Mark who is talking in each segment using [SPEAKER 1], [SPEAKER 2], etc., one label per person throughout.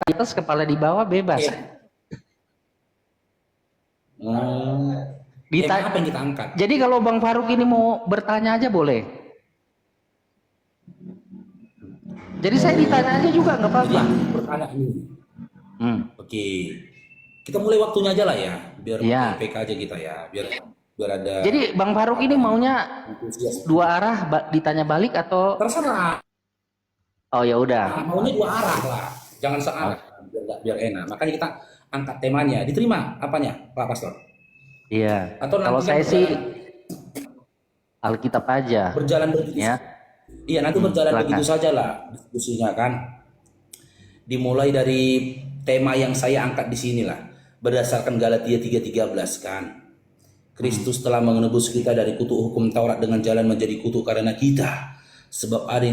[SPEAKER 1] atas kepala di bawah bebas.
[SPEAKER 2] Tema apa yang kita angkat?
[SPEAKER 1] Jadi kalau Bang Faruk ini mau bertanya aja boleh. Jadi saya ditanya aja juga nggak apa-apa.
[SPEAKER 2] Bertanya ini. Oke. Kita mulai waktunya aja lah ya, biar
[SPEAKER 1] Ya.
[SPEAKER 2] PK aja kita ya, biar ada.
[SPEAKER 1] Jadi Bang Faruk ini maunya dua arah ditanya balik atau?
[SPEAKER 2] Terserah.
[SPEAKER 1] Oh ya udah.
[SPEAKER 2] Maunya dua arah lah, jangan searah, biar enak. Makanya kita angkat temanya. Diterima apanya, Pak Pastor?
[SPEAKER 1] Iya.
[SPEAKER 2] Atau
[SPEAKER 1] Kalau
[SPEAKER 2] nanti
[SPEAKER 1] saya sih Alkitab aja.
[SPEAKER 2] Berjalan begitu.
[SPEAKER 1] Ya.
[SPEAKER 2] Iya, nanti berjalan
[SPEAKER 1] silakan.
[SPEAKER 2] begitu saja lah diskusinya kan. Dimulai dari tema yang saya angkat di sini lah, berdasarkan Galatia 3:13 kan. Kristus telah menebus kita dari kutuk hukum Taurat dengan jalan menjadi kutuk karena kita. Sebab ada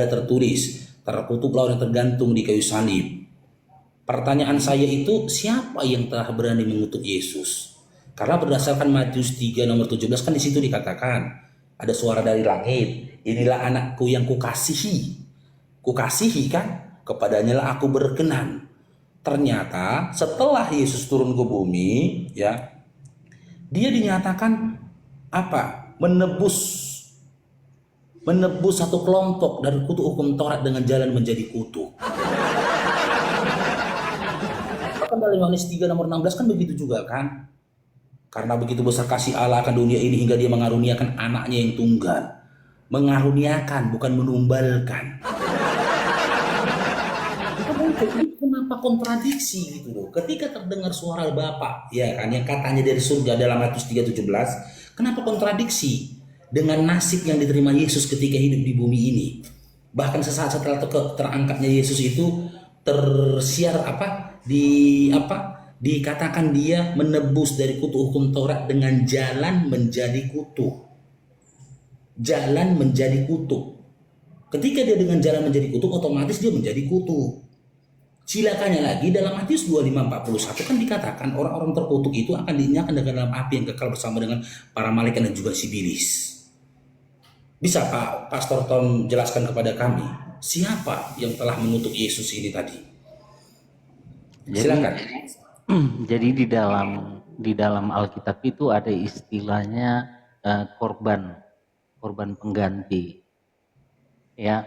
[SPEAKER 2] tertulis, terkutuklah orang tergantung di kayu salib. Pertanyaan saya itu, siapa yang telah berani mengutuk Yesus? Karena berdasarkan Matius 3 nomor 17 kan di situ dikatakan, ada suara dari langit, inilah anakku yang kukasihi. Kukasihi kan, kepadanya lah aku berkenan. Ternyata setelah Yesus turun ke bumi, ya, dia dinyatakan apa? Menebus satu kelompok dari kutuk hukum Taurat dengan jalan menjadi kutuk. Bahkan dalam Yohanes 3 nomor 16 kan begitu juga kan? Karena begitu besar kasih Allah akan dunia ini hingga dia mengaruniakan anaknya yang tunggal. Mengaruniakan, bukan menumbalkan. Kenapa kontradiksi gitu loh? Ketika terdengar suara Bapa, ya kan, yang katanya dari surga dalam Matius 3:17, kenapa kontradiksi dengan nasib yang diterima Yesus ketika hidup di bumi ini? Bahkan sesaat setelah terangkatnya Yesus itu tersiar dikatakan dia menebus dari kutuk hukum Taurat dengan jalan menjadi kutuk. Jalan menjadi kutuk. Ketika dia dengan jalan menjadi kutuk, otomatis dia menjadi kutuk. Silakannya lagi dalam Matius 25:41 kan dikatakan orang-orang terkutuk itu akan dinyalakan dalam api yang kekal bersama dengan para malaikat dan juga si iblis. Bisa Pak Pastor Tom jelaskan kepada kami siapa yang telah mengutuk Yesus ini tadi? Silakan.
[SPEAKER 1] Jadi di dalam Alkitab itu ada istilahnya korban pengganti. Ya.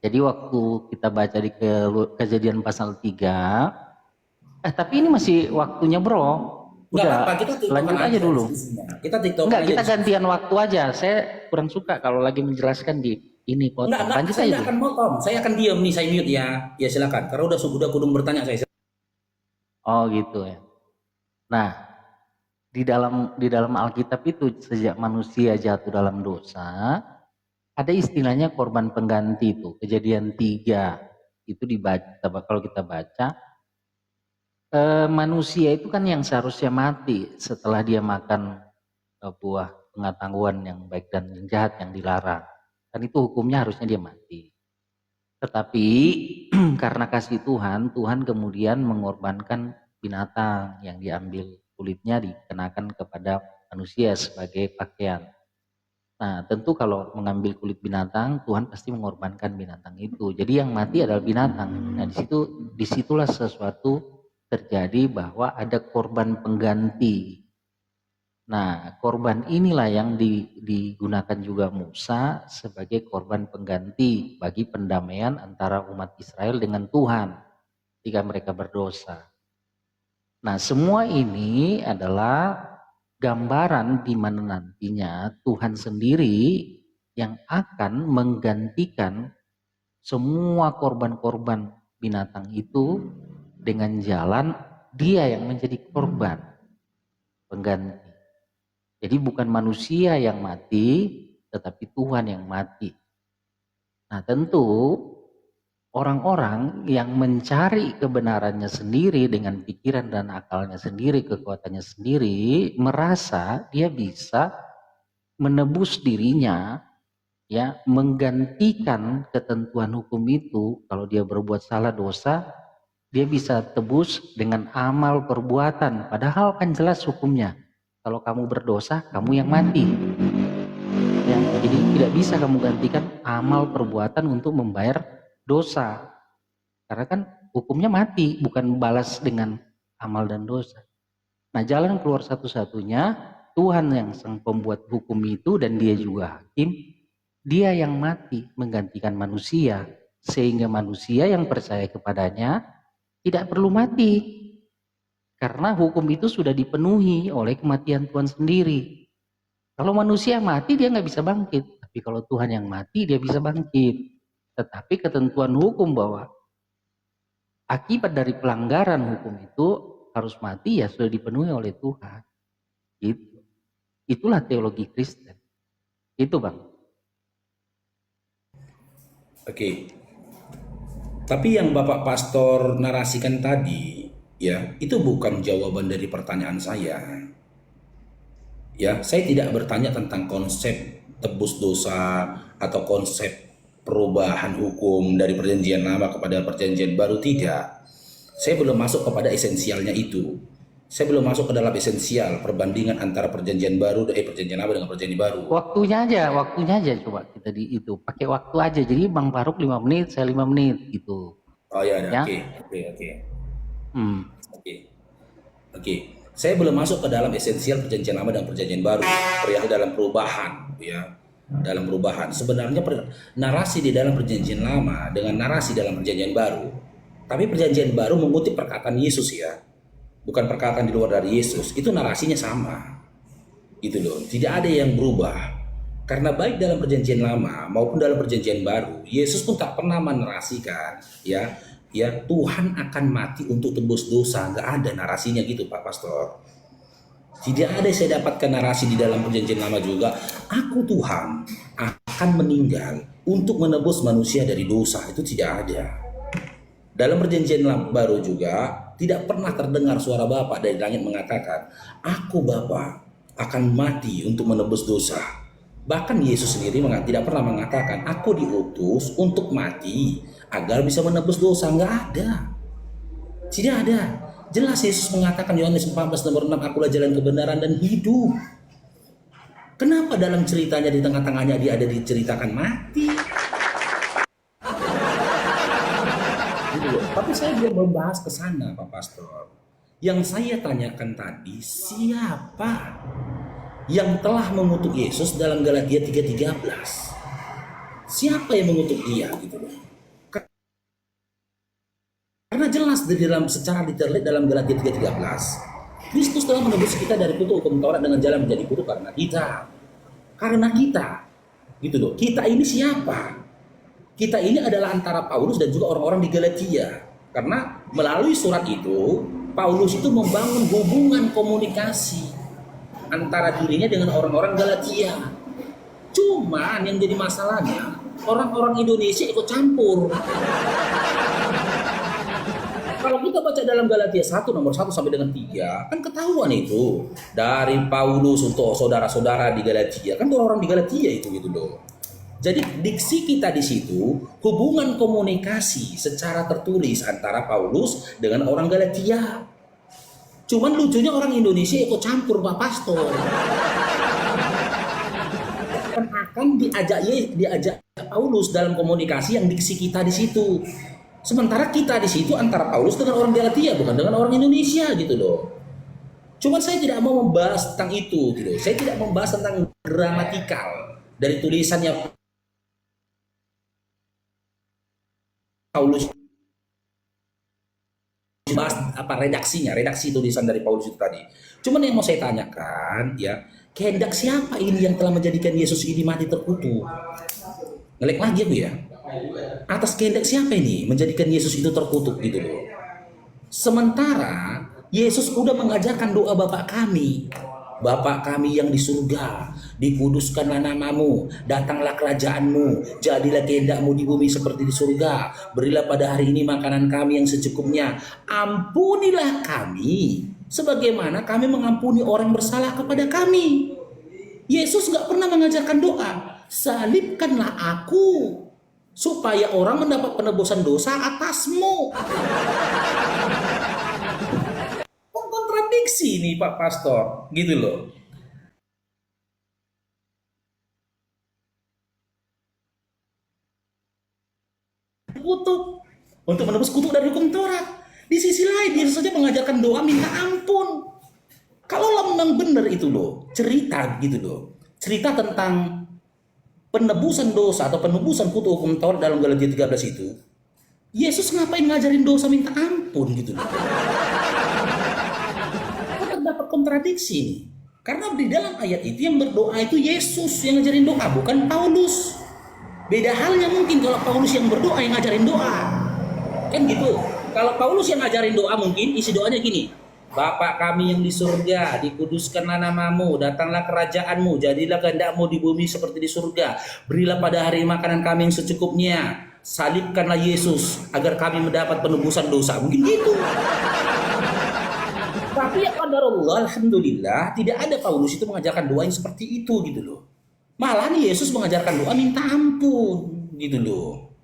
[SPEAKER 1] Jadi waktu kita baca di Kejadian pasal 3, tapi ini masih waktunya bro. Udah, lanjut aja dulu. Kita gantian waktu aja. Saya kurang suka kalau lagi menjelaskan di ini potong. Lanjut aja.
[SPEAKER 2] Saya akan diam nih, saya mute ya. Ya silakan. Karena udah kudung bertanya saya.
[SPEAKER 1] Oh gitu ya. Nah, di dalam Alkitab itu sejak manusia jatuh dalam dosa, ada istilahnya korban pengganti itu. Kejadian 3 itu dibaca, kalau kita baca, manusia itu kan yang seharusnya mati setelah dia makan buah pengetahuan yang baik dan yang jahat yang dilarang. Kan itu hukumnya harusnya dia mati. Tetapi karena kasih Tuhan, Tuhan kemudian mengorbankan binatang yang diambil kulitnya dikenakan kepada manusia sebagai pakaian. Nah, tentu kalau mengambil kulit binatang, Tuhan pasti mengorbankan binatang itu. Jadi yang mati adalah binatang. Nah, disitulah sesuatu terjadi bahwa ada korban pengganti. Nah, korban inilah yang digunakan juga Musa sebagai korban pengganti bagi pendamaian antara umat Israel dengan Tuhan ketika mereka berdosa. Nah, semua ini adalah gambaran di mana nantinya Tuhan sendiri yang akan menggantikan semua korban-korban binatang itu dengan jalan dia yang menjadi korban pengganti. Jadi bukan manusia yang mati, tetapi Tuhan yang mati. Nah, tentu orang-orang yang mencari kebenarannya sendiri dengan pikiran dan akalnya sendiri, kekuatannya sendiri, merasa dia bisa menebus dirinya, ya, menggantikan ketentuan hukum itu. Kalau dia berbuat salah dosa, dia bisa tebus dengan amal perbuatan. Padahal kan jelas hukumnya. Kalau kamu berdosa, kamu yang mati. Ya, jadi tidak bisa kamu gantikan amal perbuatan untuk membayar dosa. Karena kan hukumnya mati, bukan balas dengan amal dan dosa. Nah, jalan keluar satu-satunya Tuhan yang sang pembuat hukum itu, dan dia juga hakim, dia yang mati menggantikan manusia, sehingga manusia yang percaya kepadanya tidak perlu mati, karena hukum itu sudah dipenuhi oleh kematian Tuhan sendiri. Kalau manusia mati dia nggak bisa bangkit, tapi kalau Tuhan yang mati dia bisa bangkit. Tetapi ketentuan hukum bahwa akibat dari pelanggaran hukum itu harus mati ya sudah dipenuhi oleh Tuhan. Gitu. Itulah teologi Kristen. Itu Bang.
[SPEAKER 2] Oke. Tapi yang Bapak Pastor narasikan tadi, ya, itu bukan jawaban dari pertanyaan saya. Ya, saya tidak bertanya tentang konsep tebus dosa atau konsep perubahan hukum dari perjanjian lama kepada perjanjian baru, tidak. Saya belum masuk kepada esensialnya itu. Saya belum masuk ke dalam esensial perbandingan antara perjanjian baru perjanjian lama dengan perjanjian baru.
[SPEAKER 1] Waktunya aja coba kita di itu pakai waktu aja. Jadi Bang Faruk 5 menit, saya 5 menit gitu.
[SPEAKER 2] Oh ya,
[SPEAKER 1] Ya.
[SPEAKER 2] oke.
[SPEAKER 1] Hmm.
[SPEAKER 2] Oke. Saya belum masuk ke dalam esensial perjanjian lama dan perjanjian baru, perihal dalam perubahan, ya. Dalam perubahan. Sebenarnya narasi di dalam perjanjian lama dengan narasi dalam perjanjian baru. Tapi perjanjian baru mengutip perkataan Yesus, ya. Bukan perkataan di luar dari Yesus. Itu narasinya sama. Itu loh. Tidak ada yang berubah. Karena baik dalam perjanjian lama maupun dalam perjanjian baru, Yesus pun tak pernah menarasikan, ya Tuhan akan mati untuk tebus dosa. Nggak ada narasinya gitu Pak Pastor. Tidak ada saya dapatkan narasi di dalam perjanjian lama juga, aku Tuhan akan meninggal untuk menebus manusia dari dosa. Itu tidak ada. Dalam perjanjian baru juga tidak pernah terdengar suara Bapa dari langit mengatakan, aku Bapa akan mati untuk menebus dosa. Bahkan Yesus sendiri tidak pernah mengatakan, aku diutus untuk mati agar bisa menebus dosa. Nggak ada. Tidak ada. Jelas Yesus mengatakan Yohanes 14 nomor 6, akulah jalan kebenaran dan hidup. Kenapa dalam ceritanya di tengah-tengahnya dia ada diceritakan mati? Tapi saya belum membahas ke sana Pak Pastor. Yang saya tanyakan tadi, siapa yang telah mengutuk Yesus dalam Galatia 3:13? Siapa yang mengutuk dia gitu loh? Karena jelas di dalam secara detail dalam Galatia 3:13, Kristus telah menebus kita dari kutuk hukum Taurat dengan jalan menjadi kutuk karena kita. Karena kita. Gitu loh. Kita ini siapa? Kita ini adalah antara Paulus dan juga orang-orang di Galatia. Karena melalui surat itu, Paulus itu membangun hubungan komunikasi antara dirinya dengan orang-orang Galatia. Cuman yang jadi masalahnya, orang-orang Indonesia ikut campur. Kalau kita baca dalam Galatia 1 nomor 1 sampai dengan 3, kan ketahuan itu dari Paulus untuk saudara-saudara di Galatia. Kan orang-orang di Galatia itu gitu loh. Jadi diksi kita di situ hubungan komunikasi secara tertulis antara Paulus dengan orang Galatia. Cuman lucunya orang Indonesia ikut campur Pak Pastor. Akan diajak Paulus dalam komunikasi yang diksi kita di situ. Sementara kita di situ antara Paulus dengan orang Galatia, bukan dengan orang Indonesia gitu loh. Cuman saya tidak mau membahas tentang itu gitu. Saya tidak membahas tentang gramatikal dari tulisannya Paulus, bahas redaksi tulisan dari Paulus itu tadi. Cuman yang mau saya tanyakan, ya, kehendak siapa ini yang telah menjadikan Yesus ini mati terkutuk? Ngelek lagi aku ya. Atas kehendak siapa ini menjadikan Yesus itu terkutuk gitu loh. Sementara Yesus udah mengajarkan doa Bapa kami. Bapa kami yang di surga, dikuduskanlah namamu, datanglah kerajaanmu, jadilah kehendakmu di bumi seperti di surga. Berilah pada hari ini makanan kami yang secukupnya. Ampunilah kami, sebagaimana kami mengampuni orang bersalah kepada kami. Yesus gak pernah mengajarkan doa, salibkanlah aku, supaya orang mendapat penebusan dosa atasmu. Kontradiksi nih Pak Pastor, gitu loh. Kutuk. untuk menebus kutuk dari hukum Taurat. Di sisi lain Yesus saja mengajarkan doa minta ampun. Kalau memang benar itu loh, cerita gitu loh. Cerita tentang penebusan dosa atau penebusan kutuk hukum Taurat dalam Galatia 13 itu, Yesus ngapain ngajarin dosa minta ampun gitu loh. Kan terdapat kontradiksi nih. Karena di dalam ayat itu yang berdoa itu Yesus yang ngajarin doa, bukan Paulus. Beda halnya mungkin kalau Paulus yang berdoa yang ngajarin doa. Kan gitu. Kalau Paulus yang ngajarin doa mungkin isi doanya gini. Bapa kami yang di surga, dikuduskanlah namamu, datanglah kerajaanmu, jadilah kehendakmu di bumi seperti di surga. Berilah pada hari makanan kami yang secukupnya. Salibkanlah Yesus agar kami mendapat penebusan dosa. Mungkin gitu. Tapi ya qadarullah, alhamdulillah, tidak ada Paulus itu mengajarkan doa yang seperti itu gitu loh. Malah nih Yesus mengajarkan doa minta ampun gitu loh.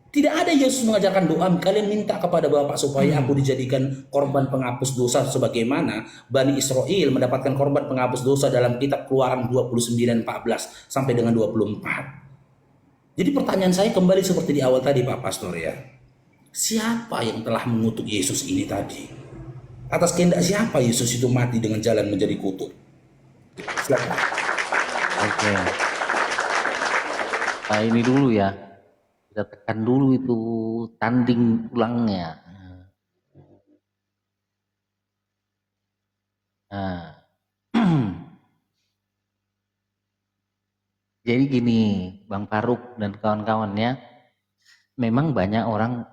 [SPEAKER 2] Tidak ada Yesus mengajarkan doa, kalian minta kepada Bapa supaya aku dijadikan korban penghapus dosa sebagaimana Bani Israel mendapatkan korban penghapus dosa dalam kitab Keluaran 29:14 sampai dengan 24. Jadi pertanyaan saya kembali seperti di awal tadi Pak Pastor ya. Siapa yang telah mengutuk Yesus ini tadi? Atas kehendak siapa Yesus itu mati dengan jalan menjadi kutuk? Silakan.
[SPEAKER 1] Oke. Nah ini dulu ya, kita tekan dulu itu tanding tulangnya. Nah, jadi gini, Bang Faruk dan kawan-kawannya, memang banyak orang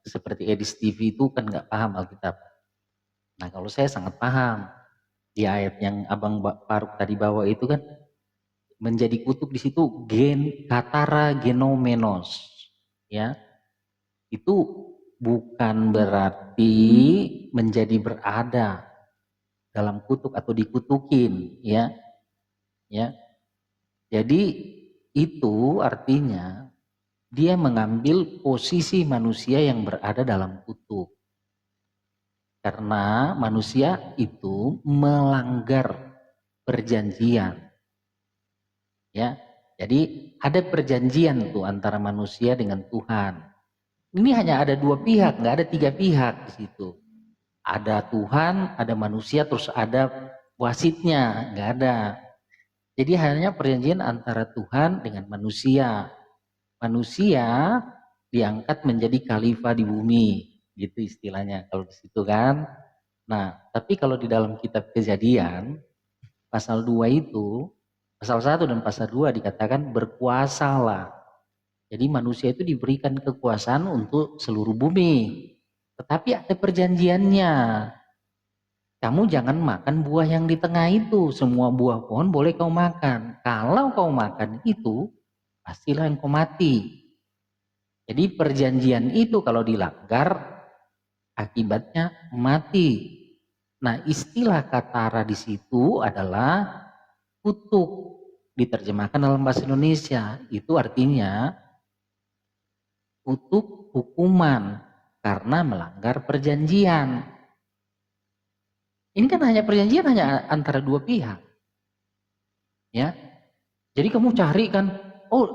[SPEAKER 1] seperti Edis TV itu kan nggak paham Alkitab. Nah kalau saya sangat paham di ayat yang Abang Faruk tadi bawa itu kan menjadi kutuk di situ katara genomenos, ya itu bukan berarti menjadi berada dalam kutuk atau dikutukin, ya. Jadi itu artinya dia mengambil posisi manusia yang berada dalam kutuk. Karena manusia itu melanggar perjanjian. Ya. Jadi ada perjanjian tuh antara manusia dengan Tuhan. Ini hanya ada dua pihak, nggak ada tiga pihak di situ. Ada Tuhan, ada manusia, terus ada wasitnya, nggak ada. Jadi hanya perjanjian antara Tuhan dengan manusia. Manusia diangkat menjadi khalifah di bumi, gitu istilahnya kalau di situ kan. Nah, tapi kalau di dalam kitab Kejadian pasal 2 itu, pasal 1 dan pasal 2 dikatakan berkuasalah. Jadi manusia itu diberikan kekuasaan untuk seluruh bumi. Tetapi ada perjanjiannya. Kamu jangan makan buah yang di tengah itu. Semua buah pohon boleh kau makan. Kalau kau makan itu, pastilah engkau mati. Jadi perjanjian itu kalau dilanggar, akibatnya mati. Nah, istilah katara di situ adalah kutuk. Diterjemahkan dalam bahasa Indonesia. Itu artinya kutuk hukuman karena melanggar perjanjian. Ini kan hanya perjanjian hanya antara dua pihak. Ya. Jadi kamu cari kan, oh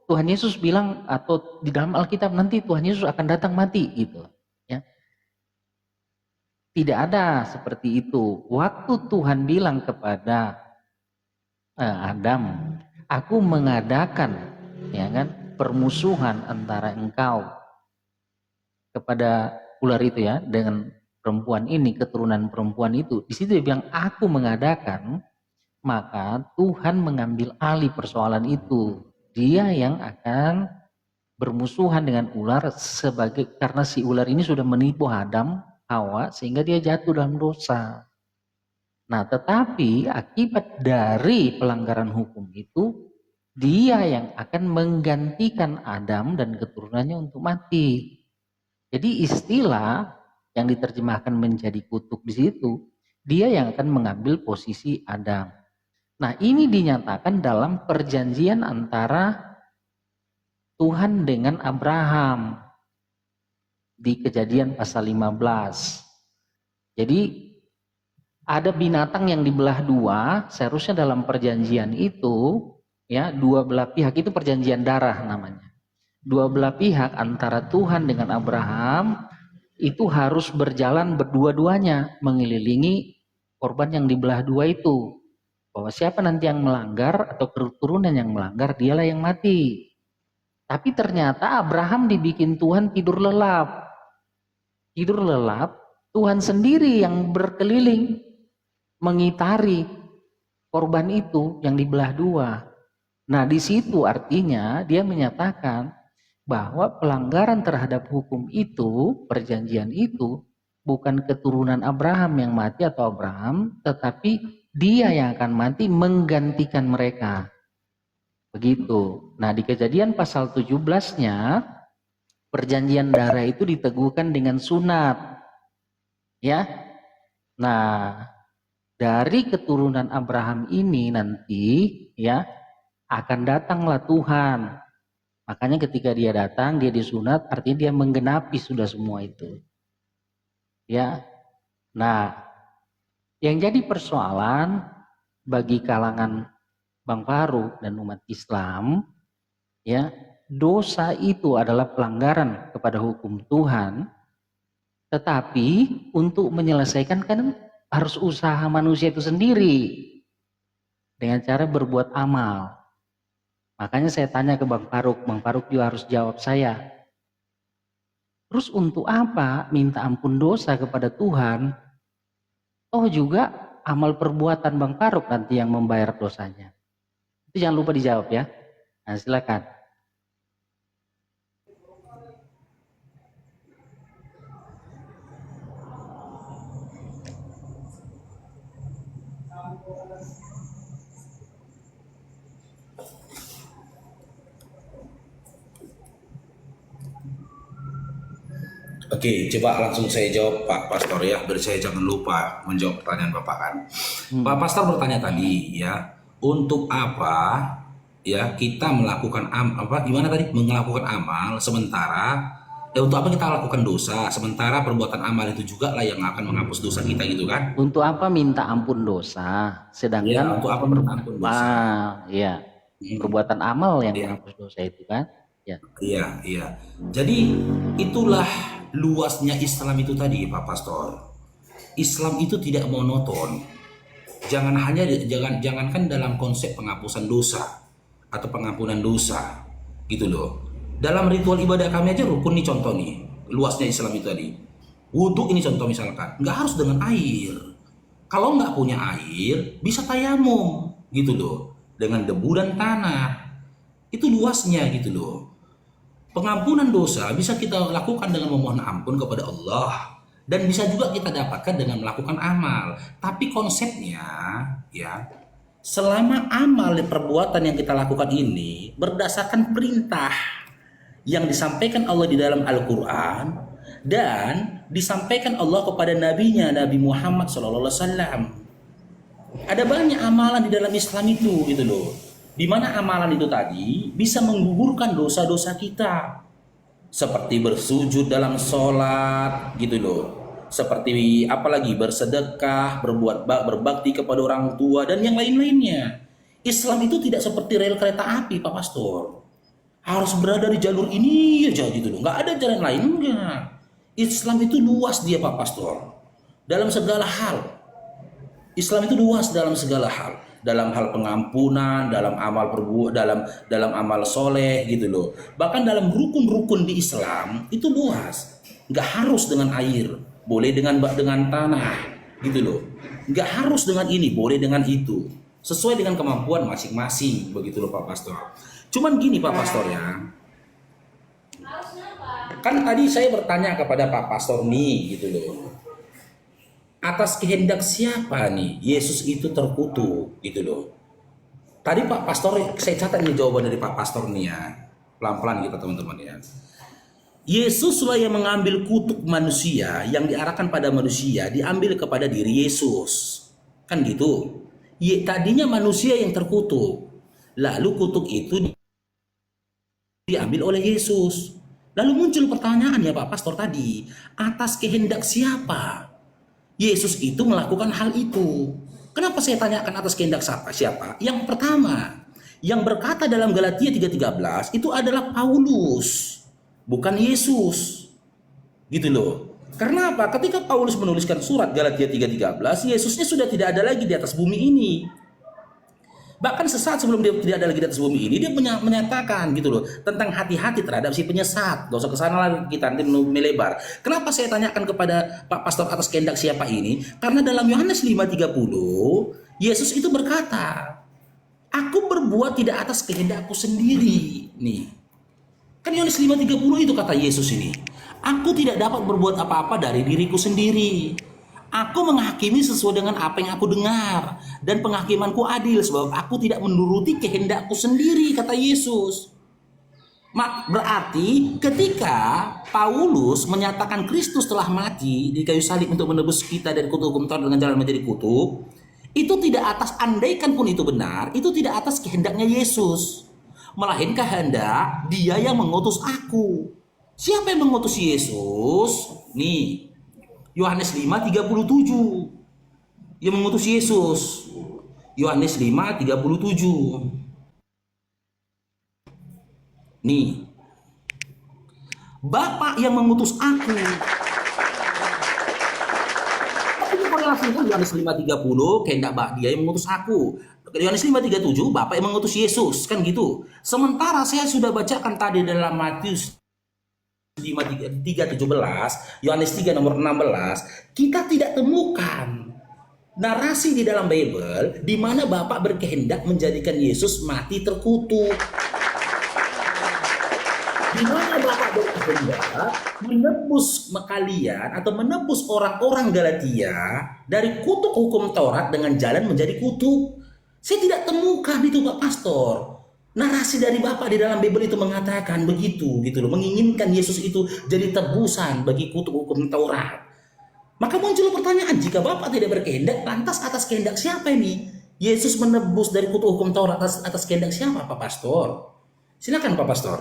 [SPEAKER 1] Tuhan Yesus bilang atau di dalam Alkitab nanti Tuhan Yesus akan datang mati gitu. Ya. Tidak ada seperti itu. Waktu Tuhan bilang kepada Adam, aku mengadakan ya kan permusuhan antara engkau kepada ular itu ya dengan perempuan ini, keturunan perempuan itu. Di situ dia bilang aku mengadakan, maka Tuhan mengambil alih persoalan itu. Dia yang akan bermusuhan dengan ular sebagai karena si ular ini sudah menipu Adam, Hawa sehingga dia jatuh dalam dosa. Nah, tetapi akibat dari pelanggaran hukum itu, dia yang akan menggantikan Adam dan keturunannya untuk mati. Jadi istilah yang diterjemahkan menjadi kutuk di situ, dia yang akan mengambil posisi Adam. Nah, ini dinyatakan dalam perjanjian antara Tuhan dengan Abraham di Kejadian pasal 15. Jadi ada binatang yang dibelah dua, seharusnya dalam perjanjian itu ya dua belah pihak itu perjanjian darah namanya. dua belah pihak antara Tuhan dengan Abraham itu harus berjalan berdua-duanya mengelilingi korban yang dibelah dua itu. Bahwa siapa nanti yang melanggar atau keturunan yang melanggar, dialah yang mati. Tapi ternyata Abraham dibikin Tuhan tidur lelap. Tidur lelap, Tuhan sendiri yang berkeliling mengitari korban itu yang dibelah dua. Nah, di situ artinya dia menyatakan bahwa pelanggaran terhadap hukum itu, perjanjian itu, bukan keturunan Abraham yang mati atau Abraham, tetapi dia yang akan mati menggantikan mereka. Begitu. Nah, di Kejadian pasal 17-nya, perjanjian darah itu diteguhkan dengan sunat. Ya. Nah, dari keturunan Abraham ini nanti ya akan datanglah Tuhan. Makanya ketika dia datang, dia disunat, artinya dia menggenapi sudah semua itu. Ya. Nah, yang jadi persoalan bagi kalangan Bang Faruk dan umat Islam, ya, dosa itu adalah pelanggaran kepada hukum Tuhan, tetapi untuk menyelesaikan kan harus usaha manusia itu sendiri dengan cara berbuat amal. Makanya saya tanya ke Bang Faruk juga harus jawab saya. Terus untuk apa minta ampun dosa kepada Tuhan? Oh juga amal perbuatan Bang Faruk nanti yang membayar dosanya. Itu jangan lupa dijawab ya. Nah, silakan.
[SPEAKER 2] Oke, coba langsung saya jawab Pak Pastor ya, biar saya jangan lupa menjawab pertanyaan Bapak kan. Pak Pastor bertanya tadi ya, untuk apa ya kita melakukan gimana tadi melakukan amal sementara untuk apa kita lakukan dosa sementara perbuatan amal itu juga lah yang akan menghapus dosa kita gitu kan?
[SPEAKER 1] Untuk apa minta ampun dosa? Sedangkan
[SPEAKER 2] Ya, untuk apa minta ampun dosa?
[SPEAKER 1] ya, perbuatan amal yang
[SPEAKER 2] Ya.
[SPEAKER 1] menghapus dosa itu kan? Ya.
[SPEAKER 2] Iya, iya. Jadi itulah luasnya Islam itu tadi, Pak Pastor. Islam itu tidak monoton. Jangankan dalam konsep penghapusan dosa atau pengampunan dosa, gitu loh. Dalam ritual ibadah kami aja rukun nih contoh nih, luasnya Islam itu tadi. Wudhu ini contoh misalkan, nggak harus dengan air. Kalau nggak punya air, bisa tayamum, gitu loh, dengan debu dan tanah. Itu luasnya gitu loh. Pengampunan dosa bisa kita lakukan dengan memohon ampun kepada Allah dan bisa juga kita dapatkan dengan melakukan amal. Tapi konsepnya ya, selama amal dan perbuatan yang kita lakukan ini berdasarkan perintah yang disampaikan Allah di dalam Al-Qur'an dan disampaikan Allah kepada nabinya Nabi Muhammad SAW. Ada banyak amalan di dalam Islam itu gitu loh. Di mana amalan itu tadi bisa menggugurkan dosa-dosa kita. Seperti bersujud dalam sholat gitu loh. Seperti apalagi bersedekah, berbakti kepada orang tua dan yang lain-lainnya. Islam itu tidak seperti rel kereta api Pak Pastor. Harus berada di jalur ini aja gitu loh. Nggak ada jalan lain enggak. Islam itu luas dia Pak Pastor. Dalam segala hal. Islam itu luas dalam segala hal, dalam hal pengampunan, dalam amal dalam amal soleh gitu loh. Bahkan dalam rukun-rukun di Islam itu luas, nggak harus dengan air, boleh dengan tanah gitu loh. Nggak harus dengan ini, boleh dengan itu, sesuai dengan kemampuan masing-masing begitu loh Pak Pastor. Cuman gini Pak Pastor ya, kan tadi saya bertanya kepada Pak Pastor nih gitu loh. Atas kehendak siapa nih Yesus itu terkutuk gitu loh. Tadi Pak Pastor saya catat nih jawaban dari Pak Pastor nih ya. Pelan-pelan kita teman-teman ya. Yesuslah yang mengambil kutuk manusia yang diarahkan pada manusia diambil kepada diri Yesus. Kan gitu. Tadinya manusia yang terkutuk. Lalu kutuk itu diambil oleh Yesus. Lalu muncul pertanyaan ya Pak Pastor tadi, atas kehendak siapa Yesus itu melakukan hal itu? Kenapa saya tanyakan atas kehendak siapa? Yang pertama, Yang berkata dalam Galatia 3:13 itu adalah Paulus, bukan Yesus. Gitu loh. Karena apa? Ketika Paulus menuliskan surat Galatia 3:13, Yesusnya sudah tidak ada lagi di atas bumi ini. Bahkan sesaat sebelum dia tidak ada lagi di atas bumi ini, dia menyatakan gitu loh tentang hati-hati terhadap si penyesat. Gak usah kesana lagi, kita nanti melebar. Kenapa saya tanyakan kepada Pak Pastor atas kehendak siapa ini? Karena dalam Yohanes 5:30, Yesus itu berkata, aku berbuat tidak atas kehendakku sendiri. Nih, kan Yohanes 5:30 itu kata Yesus ini. Aku tidak dapat berbuat apa-apa dari diriku sendiri. Aku menghakimi sesuai dengan apa yang aku dengar. Dan penghakimanku adil sebab aku tidak menuruti kehendakku sendiri, kata Yesus. Berarti ketika Paulus menyatakan Kristus telah mati di kayu salib untuk menebus kita dari kutuk hukum Taurat dengan jalan menjadi kutub, itu tidak atas, andaikan pun itu benar, itu tidak atas kehendaknya Yesus. Melainkan kehendak dia yang mengutus aku. Siapa yang mengutus Yesus? Nih, Yohanes 5:37. Yang mengutus Yesus. Yohanes 5:37. Nih. Bapa yang mengutus aku. Ini korelasikan Yohanes 5:30, kehendak dia yang mengutus aku. Yohanes 5:37, Bapa yang mengutus Yesus, kan gitu. Sementara saya sudah bacakan tadi dalam Matius 5:3-17, Yohanes 3 nomor 16, kita tidak temukan narasi di dalam Bible di mana Bapak berkehendak menjadikan Yesus mati terkutuk. Di mana Bapak berkehendak menebus kalian atau menebus orang-orang Galatia dari kutuk hukum Taurat dengan jalan menjadi kutub. Saya tidak temukan itu, Pak Pastor. Narasi dari Bapak di dalam Bible itu mengatakan begitu, gitu loh, menginginkan Yesus itu jadi tebusan bagi kutuk hukum Taurat. Maka muncul pertanyaan, jika Bapak tidak berkehendak, lantas atas kehendak siapa ini? Yesus menebus dari kutuk hukum Taurat atas kehendak siapa, Pak Pastor? Silakan, Pak Pastor.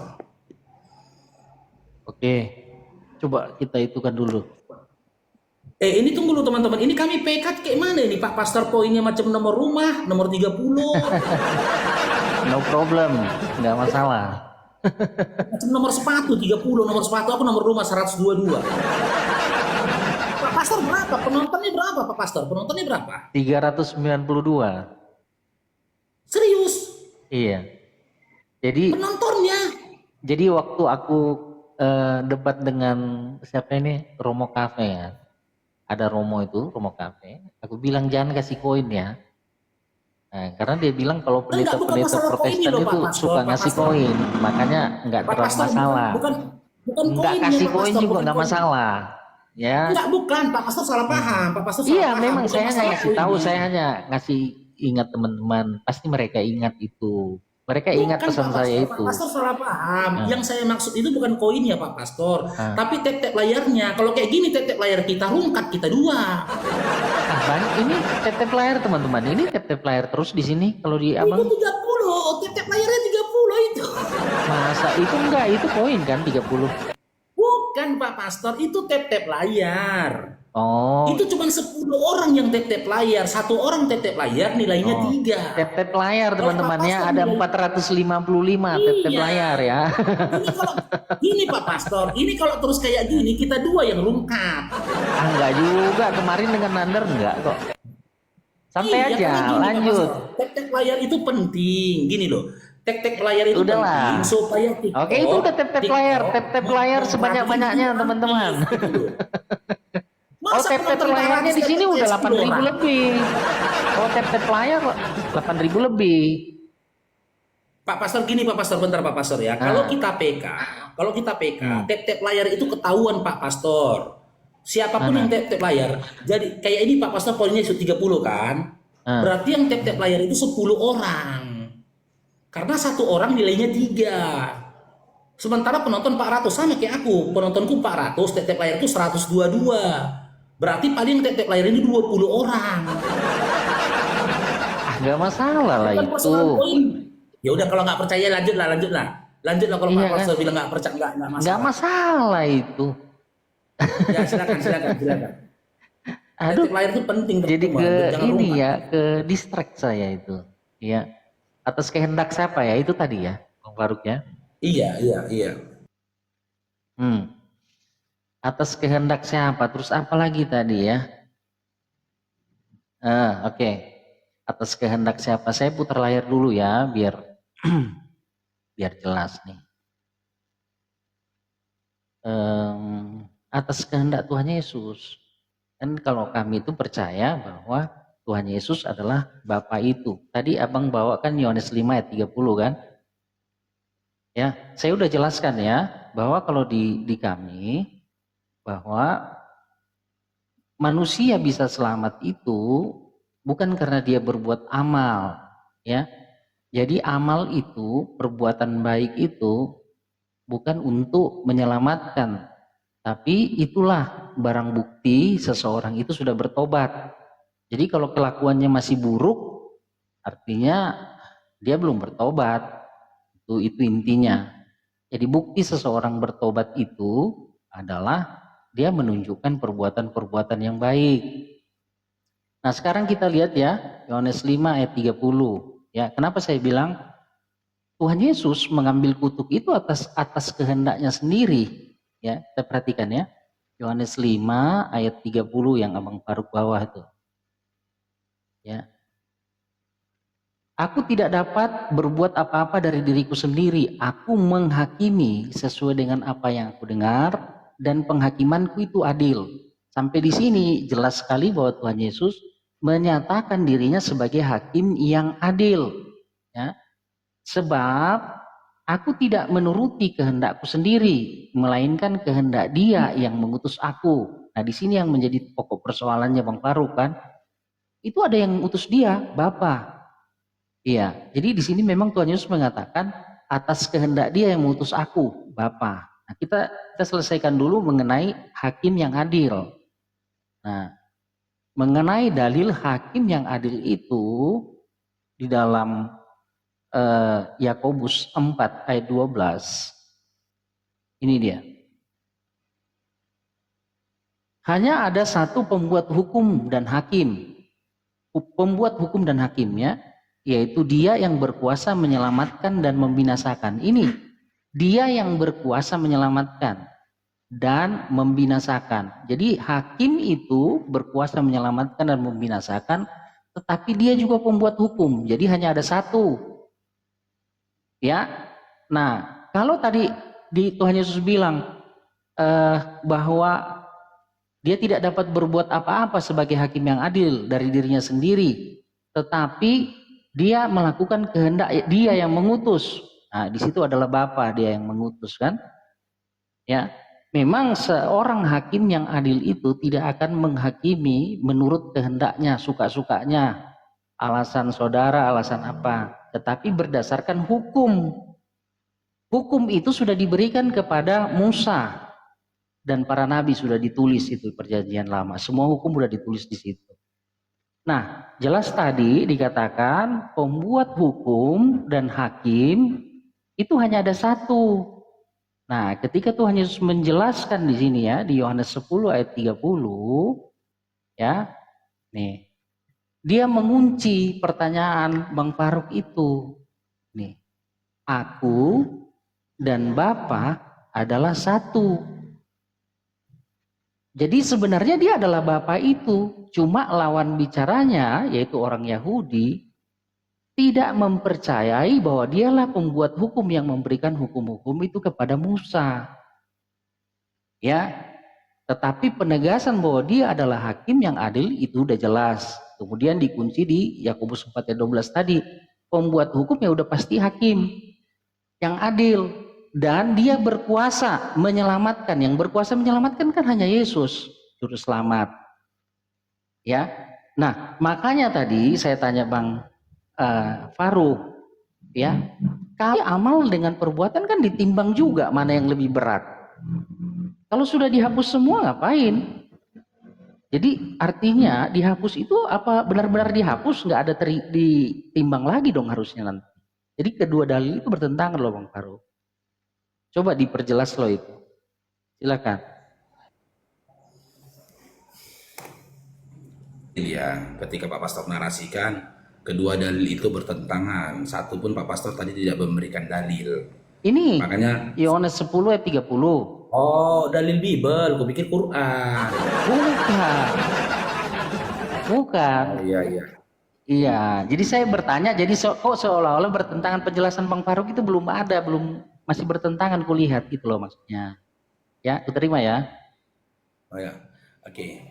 [SPEAKER 1] Oke, coba kita hitungkan dulu.
[SPEAKER 2] Ini tunggu dulu teman-teman, ini kami PK kayak mana ini, Pak Pastor? Poinnya macam nomor rumah, nomor 30.
[SPEAKER 1] No problem, nggak masalah.
[SPEAKER 2] Macam nomor sepatu 30, nomor sepatu aku nomor rumah 122. Pak Pastor berapa? Penontonnya berapa, Pak Pastor? Penontonnya berapa?
[SPEAKER 1] 392.
[SPEAKER 2] Serius?
[SPEAKER 1] Iya. Jadi
[SPEAKER 2] penontonnya.
[SPEAKER 1] Jadi waktu aku debat dengan siapa ini, Romo Cafe ya. Ada Romo itu, Romo Cafe. Aku bilang jangan kasih koin ya. Nah, karena dia bilang kalau pendeta-pendeta Protestan itu suka ngasih koin, makanya nggak terlalu masalah.
[SPEAKER 2] Bukan
[SPEAKER 1] nggak kasih koin juga nggak masalah, ya.
[SPEAKER 2] Bukan, Pak Pastor salah paham. Pak Pastor
[SPEAKER 1] iya, memang saya hanya ngasih tahu, saya hanya ngasih ingat teman-teman, pasti mereka ingat itu. Mereka ingat pesan saya itu.
[SPEAKER 2] Pak Pastor salah paham. Yang saya maksud itu bukan koinnya, Pak Pastor, tapi tap-tap layarnya. Kalau kayak gini tap-tap layar kita rungkat kita dua.
[SPEAKER 1] Ini tap-tap layar teman-teman. Ini tap-tap layar terus di sini kalau di abang.
[SPEAKER 2] Itu 30, tap-tap layarnya 30 itu.
[SPEAKER 1] Masa itu enggak, itu koin kan 30.
[SPEAKER 2] Bukan, Pak Pastor, itu tap-tap layar.
[SPEAKER 1] Oh.
[SPEAKER 2] Itu cuma 10 orang yang tap-tap layar. Satu orang tap-tap layar nilainya 3.
[SPEAKER 1] Tap-tap layar teman-temannya ada 455 tap-tap layar ya.
[SPEAKER 2] Ini Pak Pastor, ini kalau terus kayak gini kita dua yang rungkat.
[SPEAKER 1] Enggak juga, kemarin dengan Nander enggak kok. Santai aja, lanjut.
[SPEAKER 2] Tap-tap layar itu penting, gini loh. Tap-tap layar itu penting supaya TikTok.
[SPEAKER 1] Oke, itu tap-tap layar, tap-tap layar sebanyak-banyaknya teman-teman. Oh, tap-tap layarnya di sini udah 8.000 lebih. Oh, tap-tap layar 8.000 lebih.
[SPEAKER 2] Pak Pastor gini, Pak Pastor, bentar Pak Pastor ya. Kalau kita PK, tap-tap layar itu ketahuan Pak Pastor. Siapapun yang tap-tap layar. Jadi kayak ini Pak Pastor poinnya 30 kan? Berarti yang tap-tap layar itu 10 orang. Karena satu orang nilainya 3. Sementara penonton 400 sama kayak aku. Penontonku 400, tap-tap layar itu 122. Berarti paling tap-tap layar ini 20 orang.
[SPEAKER 1] Gak masalah lah itu.
[SPEAKER 2] Ya udah kalau nggak percaya lanjutlah. Lanjutlah kalau Pak Pastor bilang nggak percaya nggak masalah.
[SPEAKER 1] Nggak masalah itu.
[SPEAKER 2] Ya silakan.
[SPEAKER 1] Aduh,
[SPEAKER 2] tap layar itu penting.
[SPEAKER 1] Jadi ke ini ya, ke distract saya itu. Ya. Atas kehendak siapa ya? Itu tadi ya, Bang Faruk ya.
[SPEAKER 2] Iya, iya, iya.
[SPEAKER 1] Hmm. Atas kehendak siapa? Terus apa lagi tadi ya? Oke. Atas kehendak siapa? Saya putar layar dulu ya, biar biar jelas nih. Atas kehendak Tuhan Yesus. Kan kalau kami itu percaya bahwa Tuhan Yesus adalah Bapa itu. Tadi abang bawakan Yohanes 5 ayat 30 kan? Ya, saya udah jelaskan ya, bahwa kalau di kami, bahwa manusia bisa selamat itu bukan karena dia berbuat amal. Ya, jadi amal itu, perbuatan baik itu bukan untuk menyelamatkan, tapi itulah barang bukti seseorang itu sudah bertobat. Jadi kalau kelakuannya masih buruk, artinya dia belum bertobat. Itu intinya. Jadi bukti seseorang bertobat itu adalah dia menunjukkan perbuatan-perbuatan yang baik. Nah, sekarang kita lihat ya, Yohanes 5 ayat 30. Ya, kenapa saya bilang Tuhan Yesus mengambil kutuk itu atas kehendaknya sendiri. Ya, kita perhatikan ya. Yohanes 5 ayat 30 yang Abang Faruk bawah itu. Ya. Aku tidak dapat berbuat apa-apa dari diriku sendiri. Aku menghakimi sesuai dengan apa yang aku dengar dan penghakimanku itu adil. Sampai di sini jelas sekali bahwa Tuhan Yesus menyatakan dirinya sebagai hakim yang adil. Ya. Sebab aku tidak menuruti kehendakku sendiri, melainkan kehendak Dia yang mengutus aku. Nah, di sini yang menjadi pokok persoalannya Bang Faruk kan, itu ada yang mengutus Dia, Bapa. Iya, jadi di sini memang Tuhan Yesus mengatakan atas kehendak Dia yang mengutus aku, Bapa. Nah, kita selesaikan dulu mengenai hakim yang adil. Nah, mengenai dalil hakim yang adil itu di dalam Yakobus 4 ayat 12. Ini dia. Hanya ada satu pembuat hukum dan hakim. Pembuat hukum dan hakimnya, yaitu Dia yang berkuasa menyelamatkan dan membinasakan. Ini Dia yang berkuasa menyelamatkan dan membinasakan. Jadi hakim itu berkuasa menyelamatkan dan membinasakan, tetapi dia juga pembuat hukum. Jadi hanya ada satu. Ya. Nah, kalau tadi di Tuhan Yesus bilang bahwa dia tidak dapat berbuat apa-apa sebagai hakim yang adil dari dirinya sendiri, tetapi dia melakukan kehendak Dia yang mengutus. Nah, di situ adalah Bapa, Dia yang mengutus kan? Ya. Memang seorang hakim yang adil itu tidak akan menghakimi menurut kehendaknya, suka-sukanya, alasan saudara, alasan apa, tetapi berdasarkan hukum. Hukum itu sudah diberikan kepada Musa dan para nabi, sudah ditulis itu perjanjian lama. Semua hukum sudah ditulis di situ. Nah, jelas tadi dikatakan pembuat hukum dan hakim itu hanya ada satu. Nah, ketika Tuhan Yesus menjelaskan di sini ya, di Yohanes 10 ayat 30, ya, nih, dia mengunci pertanyaan Bang Faruk itu. Nih, aku dan Bapa adalah satu. Jadi sebenarnya dia adalah Bapa itu, cuma lawan bicaranya, yaitu orang Yahudi, tidak mempercayai bahwa dialah pembuat hukum yang memberikan hukum-hukum itu kepada Musa. Ya, tetapi penegasan bahwa dia adalah hakim yang adil itu udah jelas. Kemudian dikunci di Yakobus 4 ayat 12 tadi. Pembuat hukum ya udah pasti hakim yang adil. Dan dia berkuasa menyelamatkan. Yang berkuasa menyelamatkan kan hanya Yesus, juru selamat. Ya, nah makanya tadi saya tanya Bang Faruk, ya, kalau amal dengan perbuatan kan ditimbang juga mana yang lebih berat. Kalau sudah dihapus semua ngapain? Jadi artinya dihapus itu apa benar-benar dihapus, nggak ada ditimbang lagi dong harusnya nanti. Jadi kedua dalil itu bertentangan loh Bang Faruk. Coba diperjelas loh itu. Silakan.
[SPEAKER 2] Iya, ketika Pak Pastor narasikan, Kedua dalil itu bertentangan. Satu pun Pak Pastor tadi tidak memberikan dalil.
[SPEAKER 1] Ini
[SPEAKER 2] Makanya,
[SPEAKER 1] Yohanes 10 ayat 30.
[SPEAKER 2] oh dalil Bible, aku pikir Quran.
[SPEAKER 1] Bukan. Bukan.
[SPEAKER 2] Oh iya iya.
[SPEAKER 1] Iya, jadi saya bertanya, jadi kok seolah-olah bertentangan penjelasan Bang Faruk itu belum ada, masih bertentangan kulihat gitu loh maksudnya. Ya, diterima ya.
[SPEAKER 2] Oh ya, oke.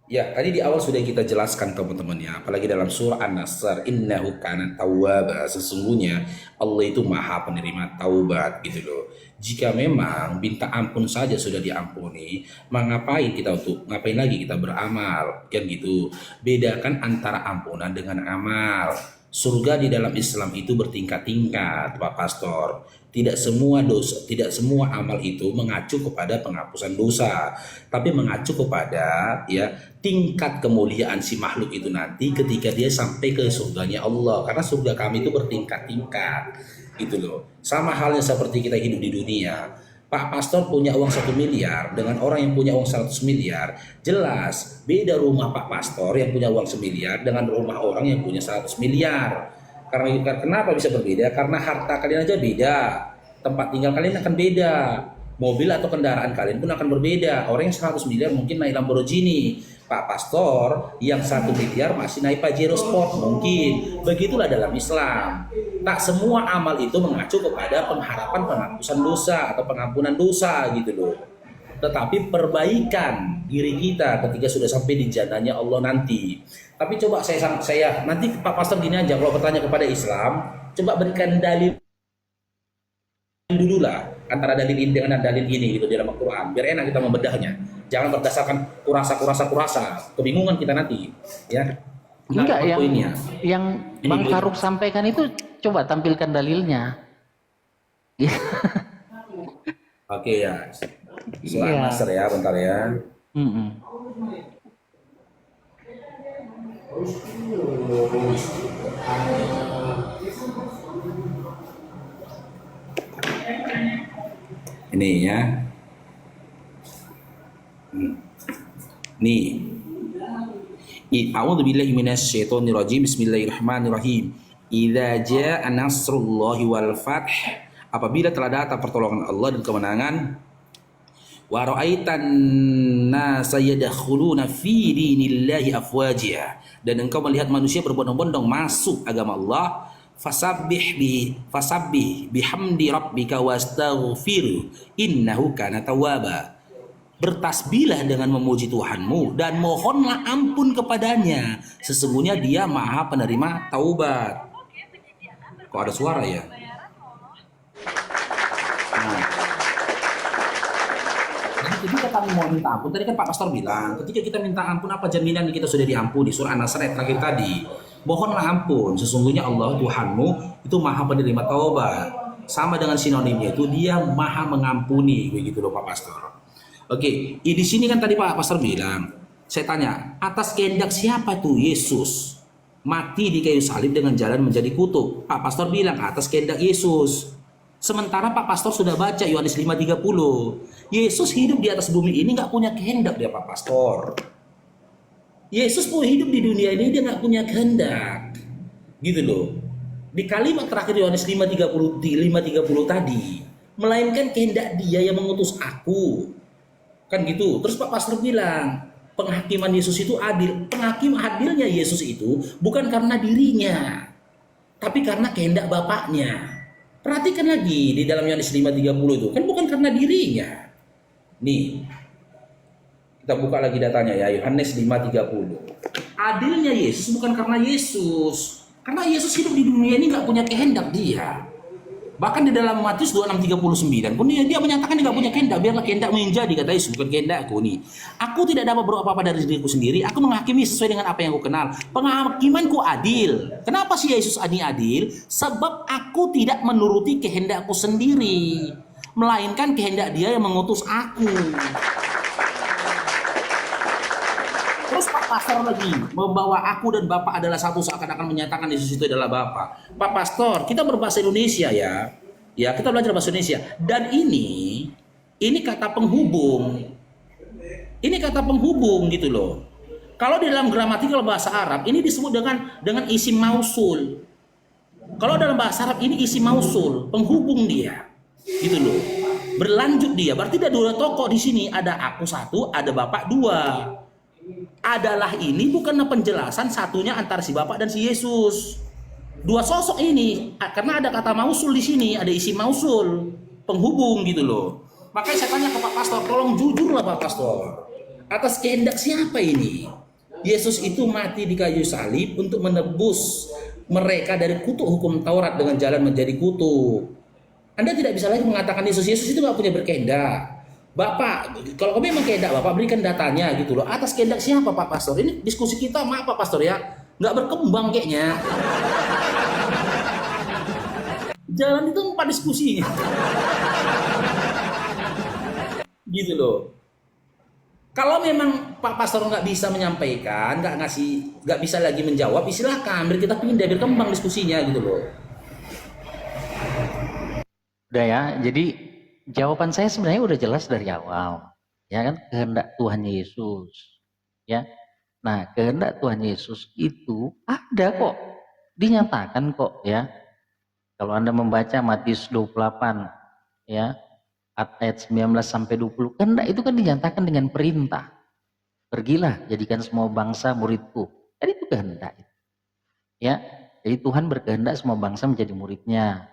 [SPEAKER 2] Ya, tadi di awal sudah kita jelaskan teman-teman ya, apalagi dalam surah An-Nasr, innahu kana tawwaba, sesungguhnya Allah itu maha penerima taubat gitu loh. Jika memang minta ampun saja sudah diampuni, ngapain lagi kita beramal, kan gitu. Bedakan antara ampunan dengan amal. Surga di dalam Islam itu bertingkat-tingkat, Pak Pastor. Tidak semua dosa, tidak semua amal itu mengacu kepada penghapusan dosa, tapi mengacu kepada ya tingkat kemuliaan si makhluk itu nanti ketika dia sampai ke surganya Allah. Karena surga kami itu bertingkat-tingkat, gitu loh. Sama halnya seperti kita hidup di dunia. Pak Pastor punya uang 1 miliar dengan orang yang punya uang 100 miliar, jelas beda rumah Pak Pastor yang punya uang 1 miliar dengan rumah orang yang punya 100 miliar. Karena kenapa bisa berbeda? Karena harta kalian aja beda, tempat tinggal kalian akan beda, mobil atau kendaraan kalian pun akan berbeda. Orang yang 100 miliar mungkin naik Lamborghini, Pak Pastor yang 1 miliar masih naik Pajero Sport mungkin. Begitulah dalam Islam. Tak semua amal itu mengacu kepada pengharapan penghapusan dosa atau pengampunan dosa gitu loh. Tetapi perbaikan diri kita ketika sudah sampai di jannahnya Allah nanti. Tapi coba saya nanti Pak Pastor gini aja, kalau bertanya kepada Islam, coba berikan dalil dulu lah antara dalil ini dengan dalil ini gitu di dalam Al-Quran, biar enak kita membedahnya. Jangan berdasarkan kurasa, kebingungan kita nanti ya.
[SPEAKER 1] Enggak, yang
[SPEAKER 2] Ini
[SPEAKER 1] Bang
[SPEAKER 2] boleh.
[SPEAKER 1] Faruk sampaikan itu coba tampilkan dalilnya.
[SPEAKER 2] Oke ya. Surah
[SPEAKER 1] Iya.
[SPEAKER 2] An-Nasr ya, bentar ya.
[SPEAKER 1] Mm-mm.
[SPEAKER 2] Ini ya. Nih. A'udzu billahi minasyaitonir rajim. Bismillahirrahmanirrahim. Idza jaa nasrullahi wal fath, apabila telah datang pertolongan Allah dan kemenangan, wa ra'aitan nasa yadkhuluna fi dinillahi afwaja, dan engkau melihat manusia berbondong-bondong masuk agama Allah, fasabbih bihamdi rabbika wastaghfir innahu kana tawwaba. Bertasbihlah dengan memuji Tuhanmu dan mohonlah ampun kepadanya, sesungguhnya dia maha penerima taubat. Kok ada suara ya? Nah, ketika kami mau minta ampun, tadi kan Pak Pastor bilang, ketika kita minta ampun apa jaminan kita sudah diampuni? Surah An-Nasr ayat terakhir tadi. Mohonlah ampun, sesungguhnya Allah Tuhanmu itu maha penerima taubat. Sama dengan sinonimnya itu, dia maha mengampuni, begitu loh Pak Pastor. Oke, di sini kan tadi Pak Pastor bilang, saya tanya, atas kehendak siapa tuh Yesus mati di kayu salib dengan jalan menjadi kutub? Pak Pastor bilang atas kehendak Yesus. Sementara Pak Pastor sudah baca Yohanes 5:30. Yesus hidup di atas bumi ini nggak punya kehendak dia Pak Pastor. Yesus mau hidup di dunia ini dia nggak punya kehendak, gitu loh. Di kalimat terakhir Yohanes 5:30 tadi, melainkan kehendak Dia yang mengutus aku, kan gitu. Terus Pak Pastor bilang penghakiman Yesus itu adil. Penghakim adilnya Yesus itu bukan karena dirinya, tapi karena kehendak Bapaknya. Perhatikan lagi di dalam Yohanes 5:30 itu kan bukan karena dirinya. Nih, kita buka lagi datanya ya, Yohanes 5:30. Adilnya Yesus bukan karena Yesus. Karena Yesus hidup di dunia ini nggak punya kehendak dia. Bahkan di dalam Matius 26:39 pun dia menyatakan dia nggak punya kehendak. Biarlah kehendakmu yang jadi, kata Yesus, bukan kehendakku nih. Aku tidak dapat berbuat apa-apa dari diriku sendiri. Aku menghakimi sesuai dengan apa yang aku kenal. Penghakimanku adil. Kenapa sih Yesus adil? Sebab aku tidak menuruti kehendakku sendiri, melainkan kehendak Dia yang mengutus aku. Terus Pak Pastor lagi membawa aku dan Bapak adalah satu, seakan-akan menyatakan Yesus itu adalah Bapak. Pak Pastor, kita berbahasa Indonesia ya. Ya, kita belajar bahasa Indonesia. Dan ini kata penghubung. Ini kata penghubung gitu loh. Kalau di dalam gramatikal bahasa Arab ini disebut dengan isim mausul. Kalau dalam bahasa Arab ini isim mausul, penghubung dia. Gitu loh. Berlanjut dia. Berarti ada dua tokoh di sini, ada aku satu, ada bapak dua. Adalah ini bukanlah penjelasan satunya antara si bapak dan si Yesus. Dua sosok ini karena ada kata mausul di sini, ada isim mausul, penghubung gitu loh. Makanya saya tanya ke Pak Pastor, tolong jujurlah Pak Pastor. Atas kehendak siapa ini? Yesus itu mati di kayu salib untuk menebus mereka dari kutuk hukum Taurat dengan jalan menjadi kutuk. Anda tidak bisa lagi mengatakan Yesus itu nggak punya berkehendak. Bapak, kalau memang kehendak Bapak berikan datanya gitu loh. Atas kehendak siapa Pak Pastor? Ini diskusi kita, maaf Pak Pastor ya, nggak berkembang kayaknya. Jalan itu tempat diskusi. Gitu loh. Kalau memang Pak Pastor nggak bisa menyampaikan, nggak bisa lagi menjawab, silakan. Biar kita pindah, biar kembang diskusinya gitu loh.
[SPEAKER 1] Udah ya, jadi jawaban saya sebenarnya udah jelas dari awal, ya kan, kehendak Tuhan Yesus, ya. Nah, kehendak Tuhan Yesus itu ada kok, dinyatakan kok, ya. Kalau Anda membaca Matius 28, ya, ayat 19 sampai 20, kehendak itu kan dinyatakan dengan perintah. Pergilah, jadikan semua bangsa muridku. Kan itu kehendak. Ya, jadi Tuhan berkehendak semua bangsa menjadi muridnya.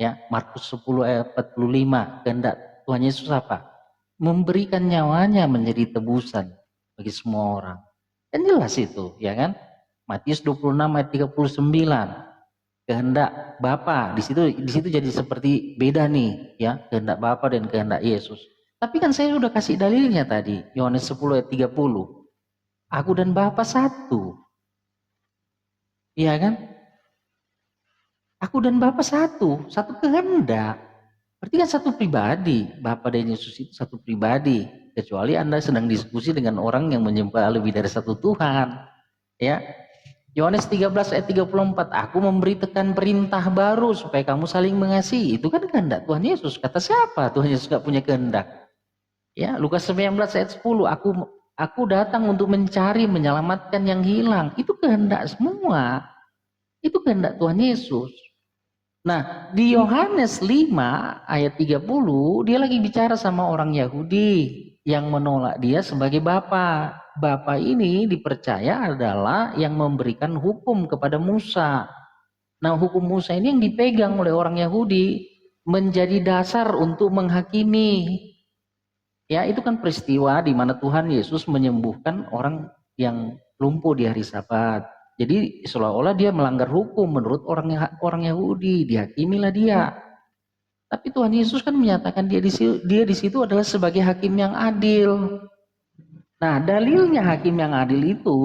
[SPEAKER 1] Ya, Markus 10 ayat 45, kehendak Tuhan Yesus apa? Memberikan nyawanya menjadi tebusan bagi semua orang. Kan jelas itu, ya kan? Matius 26 ayat 39, kehendak Bapa. Di situ jadi seperti beda nih, ya, kehendak Bapa dan kehendak Yesus. Tapi kan saya sudah kasih dalilnya tadi, Yohanes 10 ayat 30. Aku dan Bapa satu. Iya kan? Aku dan Bapa satu kehendak. Berarti kan satu pribadi. Bapa dan Yesus itu satu pribadi. Kecuali Anda sedang diskusi dengan orang yang menyembah lebih dari satu Tuhan. Ya. Yohanes 13 ayat 34, aku memberikan perintah baru supaya kamu saling mengasihi. Itu kan kehendak Tuhan Yesus. Kata siapa? Tuhan Yesus gak punya kehendak. Ya, Lukas 19 ayat 10, aku datang untuk mencari, menyelamatkan yang hilang. Itu kehendak semua. Itu kehendak Tuhan Yesus. Nah, di Yohanes 5 ayat 30, dia lagi bicara sama orang Yahudi yang menolak dia sebagai bapa. Bapa ini dipercaya adalah yang memberikan hukum kepada Musa. Nah, hukum Musa ini yang dipegang oleh orang Yahudi menjadi dasar untuk menghakimi. Ya, itu kan peristiwa di mana Tuhan Yesus menyembuhkan orang yang lumpuh di hari Sabat. Jadi seolah-olah dia melanggar hukum menurut orang Yahudi, dihakimilah dia. Tapi Tuhan Yesus kan menyatakan dia di situ adalah sebagai hakim yang adil. Nah, dalilnya hakim yang adil itu,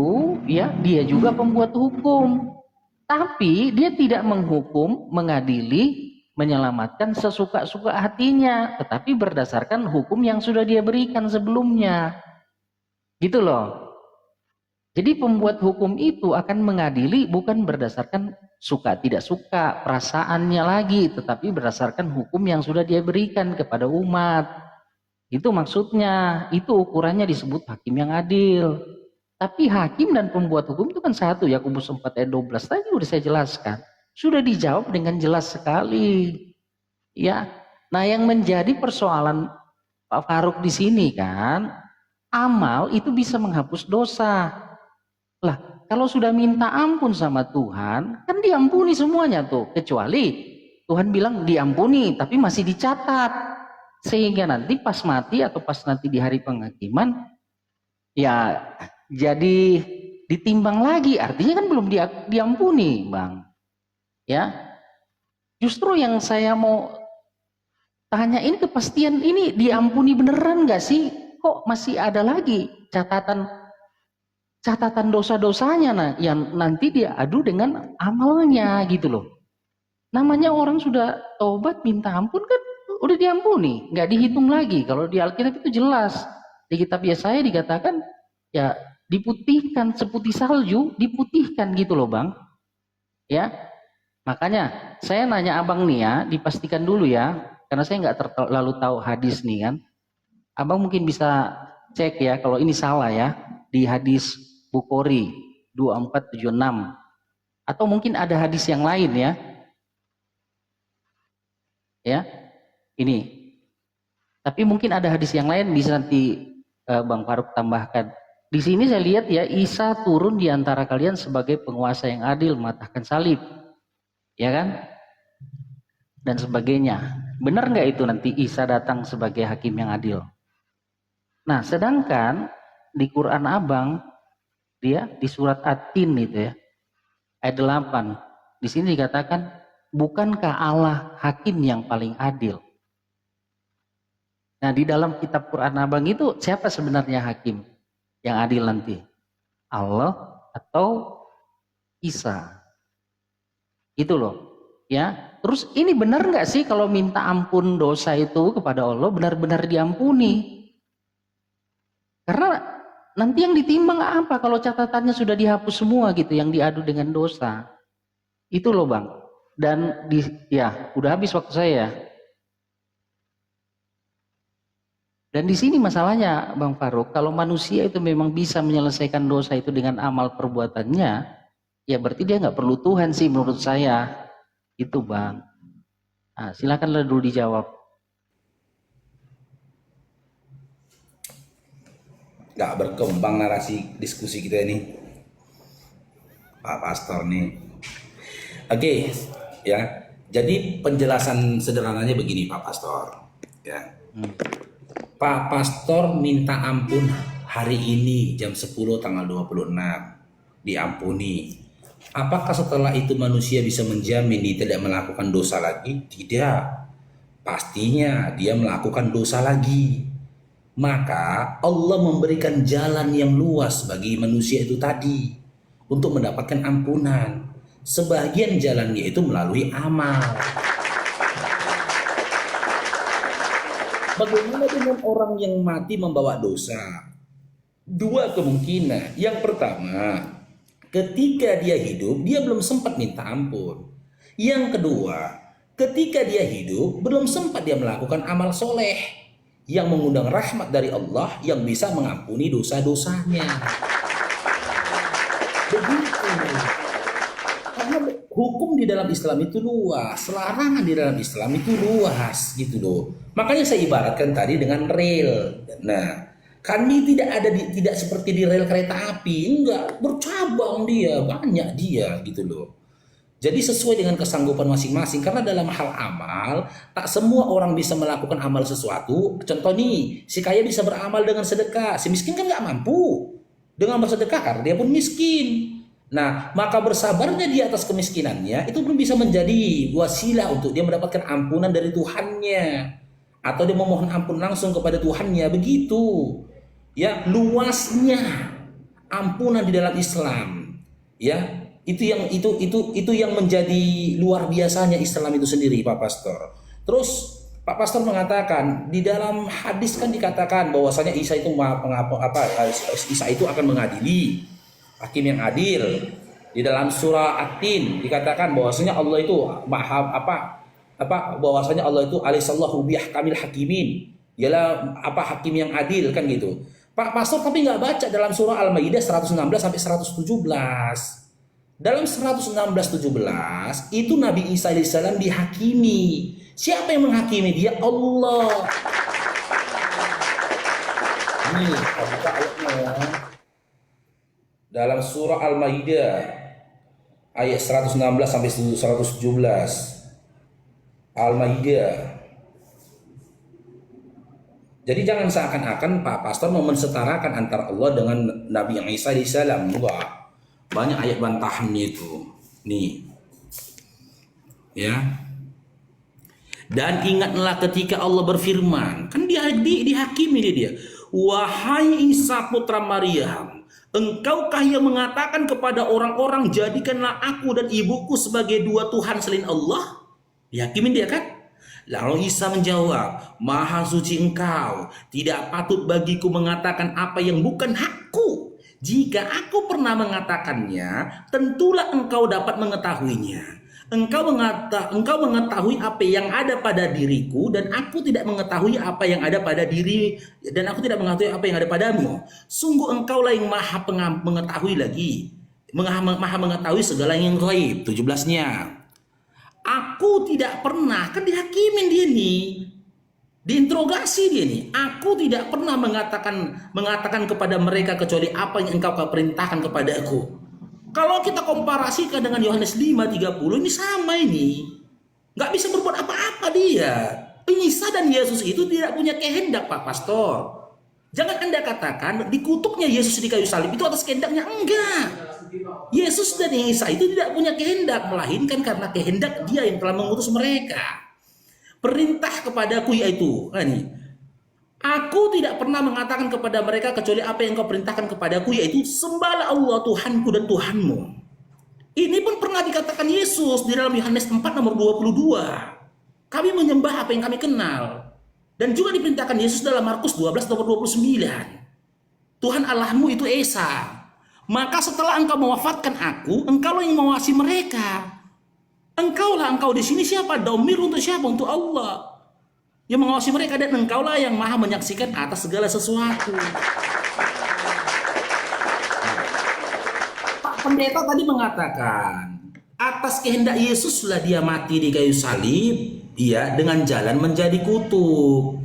[SPEAKER 1] ya, dia juga pembuat hukum. Tapi dia tidak menghukum, mengadili, menyelamatkan sesuka-suka hatinya, tetapi berdasarkan hukum yang sudah dia berikan sebelumnya. Gitu loh. Jadi pembuat hukum itu akan mengadili bukan berdasarkan suka tidak suka perasaannya lagi, tetapi berdasarkan hukum yang sudah dia berikan kepada umat. Itu maksudnya, itu ukurannya disebut hakim yang adil. Tapi hakim dan pembuat hukum itu kan satu, Yakobus 4 ayat 12 tadi sudah saya jelaskan. Sudah dijawab dengan jelas sekali. Ya. Nah, yang menjadi persoalan Pak Faruk di sini kan, amal itu bisa menghapus dosa. Lah, kalau sudah minta ampun sama Tuhan, kan diampuni semuanya tuh. Kecuali Tuhan bilang diampuni, tapi masih dicatat. Sehingga nanti pas mati atau pas nanti di hari penghakiman, ya jadi ditimbang lagi. Artinya kan belum diampuni, Bang. Ya, justru yang saya mau tanya ini kepastian ini diampuni beneran nggak sih? Kok masih ada lagi catatan dosa-dosanya, nah yang nanti dia adu dengan amalnya gitu loh. Namanya orang sudah taubat minta ampun kan udah diampuni, nggak dihitung lagi. Kalau di Alkitab itu jelas, di kitab Yesaya dikatakan ya diputihkan seputih salju, diputihkan gitu loh Bang. Ya, makanya saya nanya abang nih ya, dipastikan dulu ya, karena saya nggak terlalu tahu hadis nih kan. Abang mungkin bisa cek ya kalau ini salah ya, di hadis Bukhari 2476. Atau mungkin ada hadis yang lain ya. Ya. Ini. Tapi mungkin ada hadis yang lain, bisa nanti Bang Faruk tambahkan. Di sini saya lihat ya, Isa turun di antara kalian sebagai penguasa yang adil, mematahkan salib. Ya kan? Dan sebagainya. Benar nggak itu nanti Isa datang sebagai hakim yang adil? Nah, sedangkan di Quran Abang, dia di surat At-Tin itu ya, ayat 8, di sini dikatakan, bukankah Allah hakim yang paling adil? Nah, di dalam kitab Quran Abang itu siapa sebenarnya hakim yang adil nanti? Allah atau Isa? Itu loh. Ya, terus ini benar nggak sih kalau minta ampun dosa itu kepada Allah benar-benar diampuni? Karena nanti yang ditimbang apa kalau catatannya sudah dihapus semua gitu, yang diadu dengan dosa. Itu loh Bang. Dan ya, udah habis waktu saya. Dan di sini masalahnya Bang Faruk, kalau manusia itu memang bisa menyelesaikan dosa itu dengan amal perbuatannya, ya berarti dia nggak perlu Tuhan sih menurut saya. Itu Bang. Nah, silakanlah dulu dijawab.
[SPEAKER 2] Nggak berkembang narasi diskusi kita ini, Pak Pastor nih. Oke, ya. Jadi penjelasan sederhananya begini Pak Pastor. Ya. Pak Pastor minta ampun hari ini jam 10 tanggal 26. Diampuni. Apakah setelah itu manusia bisa menjamin dia tidak melakukan dosa lagi? Tidak. Pastinya dia melakukan dosa lagi. Maka Allah memberikan jalan yang luas bagi manusia itu tadi untuk mendapatkan ampunan. Sebagian jalannya itu melalui amal. Bagaimana dengan orang yang mati membawa dosa? Dua kemungkinan. Yang pertama, ketika dia hidup, dia belum sempat minta ampun. Yang kedua, ketika dia hidup, belum sempat dia melakukan amal soleh yang mengundang rahmat dari Allah yang bisa mengampuni dosa-dosanya. Begitu. Karena hukum di dalam Islam itu luas, larangan di dalam Islam itu luas gitu loh. Makanya saya ibaratkan tadi dengan rel. Nah, kami tidak seperti di rel kereta api, enggak, bercabang dia, banyak dia gitu loh. Jadi sesuai dengan kesanggupan masing-masing, karena dalam hal amal tak semua orang bisa melakukan amal sesuatu. Contoh nih, si kaya bisa beramal dengan sedekah, si miskin kan nggak mampu dengan bersedekah karena dia pun miskin. Nah, maka bersabarnya dia atas kemiskinannya itu belum bisa menjadi wasilah untuk dia mendapatkan ampunan dari Tuhannya, atau dia memohon ampun langsung kepada Tuhannya. Begitu ya luasnya ampunan di dalam Islam, ya. Itu yang menjadi luar biasanya Islam itu sendiri, Pak Pastor. Terus Pak Pastor mengatakan di dalam hadis kan dikatakan bahwasanya Isa itu Isa itu akan mengadili, hakim yang adil. Di dalam surah At-Tin dikatakan bahwasanya Allah itu bahwasanya Allah itu alaihissallahu bihkamil hakimin. Ialah hakim yang adil kan gitu. Pak Pastor tapi nggak baca dalam surah Al-Maidah 116 sampai 117. Dalam 116-17 itu Nabi Isa alaihissalam dihakimi. Siapa yang menghakimi dia? Allah. Ini buka ayatnya. Dalam surah Al-Maidah ayat 116 sampai 117. Al-Maidah. Jadi jangan seakan-akan Pak Pastor mau mensetarakan antara Allah dengan Nabi Isa alaihissalam. Enggak. Banyak ayat bantahannya itu. Nih. Ya. Dan ingatlah ketika Allah berfirman, kan dia dihakimi dia. Wahai Isa putra Maryam, engkaukah yang mengatakan kepada orang-orang jadikanlah aku dan ibuku sebagai dua Tuhan selain Allah? Dihakimin dia kan? Lalu Isa menjawab, Maha suci engkau, tidak patut bagiku mengatakan apa yang bukan hakku. Jika aku pernah mengatakannya, tentulah engkau dapat mengetahuinya. engkau mengetahui apa yang ada pada diriku dan aku tidak mengetahui apa yang ada pada diri dan aku tidak mengetahui apa yang ada padamu. Sungguh engkaulah yang maha mengetahui lagi. Maha mengetahui segala yang gaib. 17-nya. Aku tidak pernah, kan dihakimin dia nih. Diinterogasi dia nih. Aku tidak pernah mengatakan kepada mereka kecuali apa yang engkau perintahkan kepadaku. Kalau kita komparasikan dengan Yohanes 5:30 ini sama ini. Nggak bisa berbuat apa-apa dia. Isa dan Yesus itu tidak punya kehendak, Pak Pastor. Jangan Anda katakan dikutuknya Yesus di kayu salib itu atas kehendaknya. Enggak. Yesus dan Isa itu tidak punya kehendak, melainkan karena kehendak dia yang telah mengutus mereka. Perintah kepadaku yaitu, ini. Aku tidak pernah mengatakan kepada mereka kecuali apa yang kau perintahkan kepadaku, yaitu sembahlah Allah Tuhanku dan Tuhanmu. Ini pun pernah dikatakan Yesus di dalam Yohanes 4 nomor 22. Kami menyembah apa yang kami kenal. Dan juga diperintahkan Yesus dalam Markus 12 nomor 29. Tuhan Allahmu itu Esa. Maka setelah engkau mewafatkan aku, engkaulah yang mengawasi mereka. Engkau di sini siapa? Domir untuk siapa? Untuk Allah. Yang mengawasi mereka dan engkaulah yang maha menyaksikan atas segala sesuatu. Pak Pendeta tadi mengatakan atas kehendak Yesuslah dia mati di kayu salib, dia dengan jalan menjadi kutuk.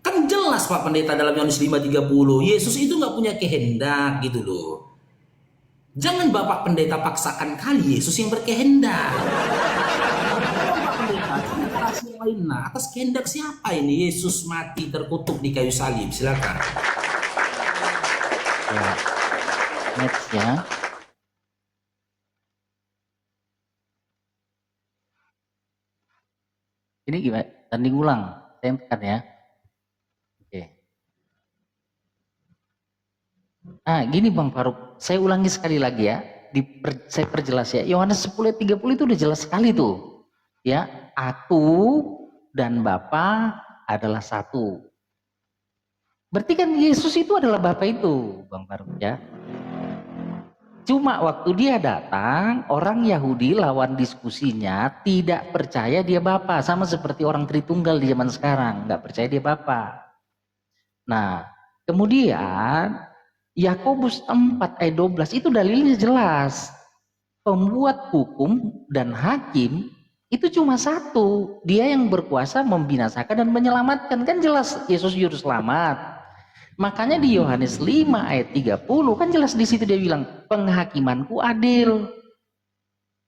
[SPEAKER 2] Kan jelas Pak Pendeta dalam Yohanes 5:30 Yesus itu nggak punya kehendak gitu loh. Jangan Bapak Pendeta paksakan kali Yesus yang berkehendak. Nah, atas kehendak siapa ini Yesus mati terkutuk di kayu salib? Silakan.
[SPEAKER 1] Ya, next ya. Ini gimana? Tanding ulang. Saya tekan ya. Oke. Gini Bang Faruk. Saya ulangi sekali lagi ya. Saya perjelas ya. Yohanes 10:30 itu udah jelas sekali tuh. Ya, aku dan Bapa adalah satu. Berarti kan Yesus itu adalah Bapa itu, Bang Faruk ya. Cuma waktu dia datang, orang Yahudi lawan diskusinya tidak percaya dia Bapa, sama seperti orang Tritunggal di zaman sekarang, nggak percaya dia Bapa. Nah, kemudian Yakobus 4:12 itu dalilnya jelas. Pembuat hukum dan hakim itu cuma satu, dia yang berkuasa membinasakan dan menyelamatkan. Kan jelas Yesus juru selamat. Makanya di Yohanes 5:30 kan jelas di situ dia bilang penghakimanku adil.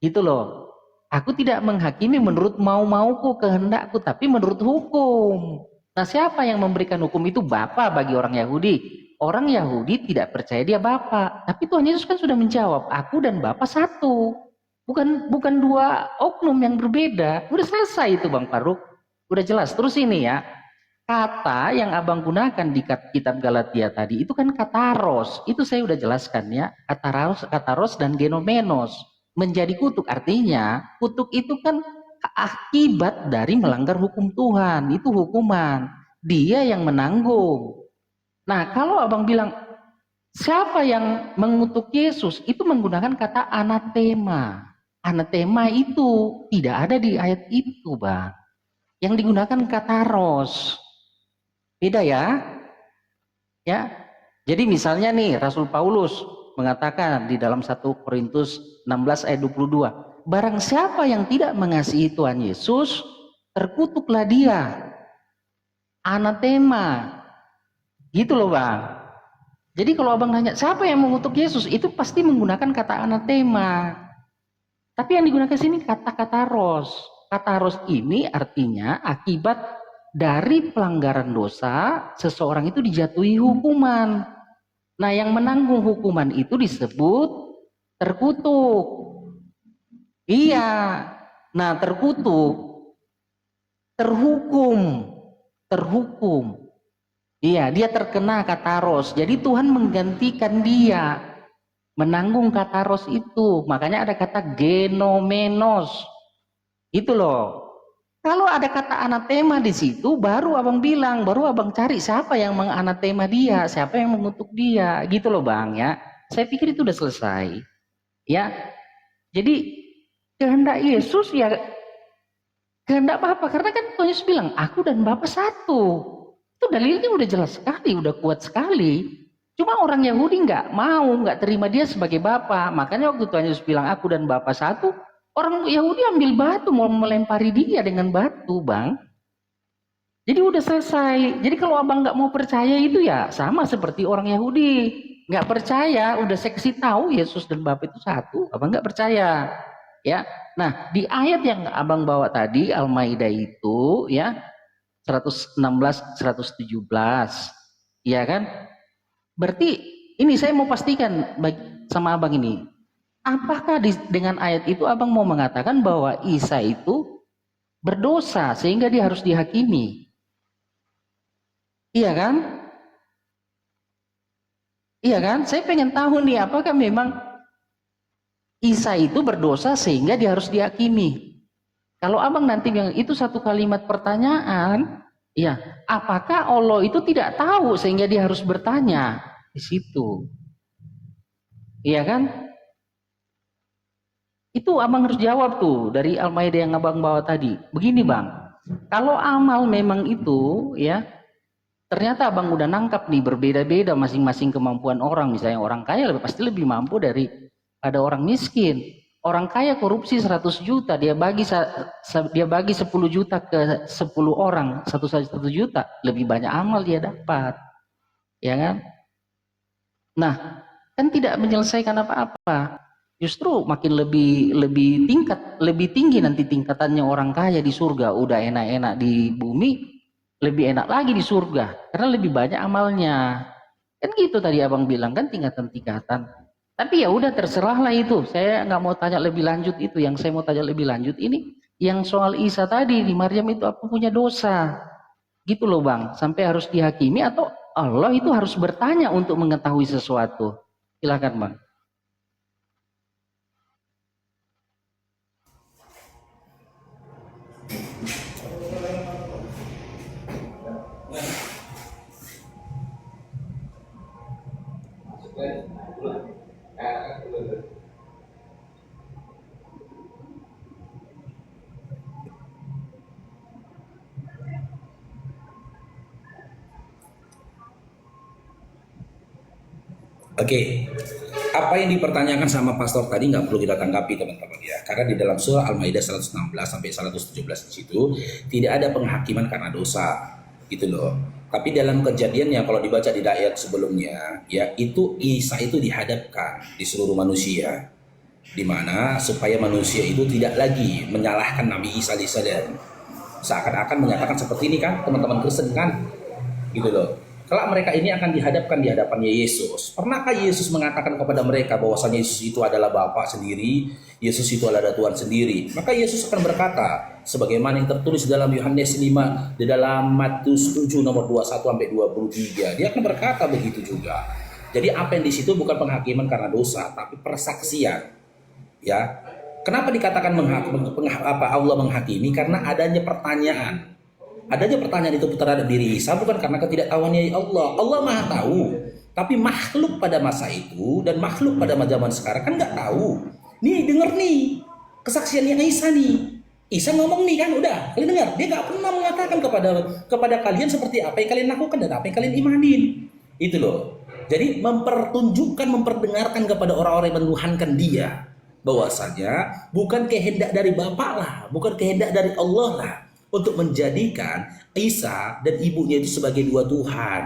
[SPEAKER 1] Gitu loh. Aku tidak menghakimi menurut mau-mauku, kehendakku, tapi menurut hukum. Nah, siapa yang memberikan hukum itu? Bapa bagi orang Yahudi. Orang Yahudi tidak percaya dia Bapa. Tapi Tuhan Yesus kan sudah menjawab, aku dan Bapa satu. Bukan dua oknum yang berbeda. Udah selesai itu Bang Faruk. Udah jelas. Terus ini ya. Kata yang Abang gunakan di kitab Galatia tadi itu kan kataros. Itu saya udah jelaskan ya. Kataros dan genomenos. Menjadi kutuk. Artinya kutuk itu kan akibat dari melanggar hukum Tuhan. Itu hukuman. Dia yang menanggung. Nah, kalau Abang bilang siapa yang mengutuk Yesus, itu menggunakan kata anatema. Anatema itu tidak ada di ayat itu, Bang. Yang digunakan kataros. Beda ya? Ya. Jadi misalnya nih Rasul Paulus mengatakan di dalam 1 Korintus 16:22, barang siapa yang tidak mengasihi Tuhan Yesus, terkutuklah dia. Anatema. Gitu loh, Bang. Jadi kalau Abang nanya siapa yang mengutuk Yesus, itu pasti menggunakan kata anatema. Tapi yang digunakan sini kata kataros. Kataros ini artinya akibat dari pelanggaran dosa, seseorang itu dijatuhi hukuman. Nah, yang menanggung hukuman itu disebut terkutuk. Iya. Nah, terkutuk, terhukum. Iya, dia terkena kataros. Jadi Tuhan menggantikan dia menanggung kataros itu. Makanya ada kata genomenos. Itu loh. Kalau ada kata anatema di situ, baru Abang bilang, baru Abang cari siapa yang menganatema dia, siapa yang mengutuk dia. Gitu loh Bang ya. Saya pikir itu udah selesai. Ya. Jadi kehendak Yesus ya kehendak Bapa, karena kan Tuhan Yesus bilang aku dan Bapa satu. Itu dalilnya udah jelas sekali, udah kuat sekali. Cuma orang Yahudi nggak terima dia sebagai Bapa. Makanya waktu Tuhan Yesus bilang aku dan Bapa satu, orang Yahudi ambil batu mau melempari dia dengan batu, Bang. Jadi udah selesai. Jadi kalau abang nggak mau percaya itu ya sama seperti orang Yahudi. Nggak percaya, udah saya kasih tahu Yesus dan Bapa itu satu, abang nggak percaya. Ya, nah di ayat yang abang bawa tadi Al-Maidah itu ya 116, 117, ya kan? Berarti ini saya mau pastikan sama abang ini, apakah dengan ayat itu abang mau mengatakan bahwa Isa itu berdosa sehingga dia harus dihakimi? Iya kan? Iya kan? Saya pengen tahu nih, apakah memang Isa itu berdosa sehingga dia harus dihakimi? Kalau abang nanti bilang itu satu kalimat pertanyaan, ya, apakah Allah itu tidak tahu sehingga dia harus bertanya di situ? Iya kan? Itu abang harus jawab tuh dari Al-Maidah yang abang bawa tadi. Begini bang, kalau amal memang itu, ya, ternyata abang udah nangkap nih berbeda-beda masing-masing kemampuan orang. Misalnya orang kaya pasti lebih mampu daripada orang miskin. Orang kaya korupsi 100 juta, dia bagi 10 juta ke 10 orang, 1 juta, lebih banyak amal dia dapat. Ya kan? Nah, kan tidak menyelesaikan apa-apa. Justru makin lebih tinggi nanti tingkatannya orang kaya di surga. Udah enak-enak di bumi, lebih enak lagi di surga karena lebih banyak amalnya. Kan gitu tadi abang bilang kan tingkatan-tingkatan. Tapi ya udah terserahlah itu. Saya nggak mau tanya lebih lanjut itu. Yang saya mau tanya lebih lanjut ini yang soal Isa tadi di Maryam itu apa punya dosa? Gitu loh bang. Sampai harus dihakimi atau Allah itu harus bertanya untuk mengetahui sesuatu. Silakan bang.
[SPEAKER 2] Oke, apa yang dipertanyakan sama pastor tadi nggak perlu kita tanggapi teman-teman ya, karena di dalam surah Al-Maidah 116 sampai 117 di situ tidak ada penghakiman karena dosa, gitu loh. Tapi dalam kejadiannya kalau dibaca di ayat sebelumnya, ya itu Isa itu dihadapkan di seluruh manusia, di mana supaya manusia itu tidak lagi menyalahkan Nabi Isa alaihissalam, seakan-akan menyatakan seperti ini kan teman-teman Kristen kan, gitu loh. Kalau mereka ini akan dihadapkan di hadapannya Yesus. Pernahkah Yesus mengatakan kepada mereka bahwasanya Yesus itu adalah Bapa sendiri, Yesus itu adalah Tuhan sendiri? Maka Yesus akan berkata, sebagaimana yang tertulis dalam Yohanes 5, di dalam Matius 7 nomor 21 sampai 23. Dia akan berkata begitu juga. Jadi apa yang di situ bukan penghakiman karena dosa, tapi persaksian. Ya. Kenapa dikatakan Allah menghakimi? Karena adanya pertanyaan. Adanya pertanyaan itu terhadap diri Isa bukan karena ketidaktahuannya Allah. Allah Maha tahu. Tapi makhluk pada masa itu dan makhluk pada zaman sekarang kan nggak tahu. Nih denger nih kesaksiannya Isa nih. Isa ngomong nih kan udah kalian dengar. Dia nggak pernah mengatakan kepada kalian seperti apa yang kalian lakukan dan apa yang kalian imanin. Itu loh. Jadi memperdengarkan kepada orang-orang yang menuhankan dia bahwasanya bukan kehendak dari Bapa lah, bukan kehendak dari Allah lah, untuk menjadikan Isa dan ibunya itu sebagai dua Tuhan.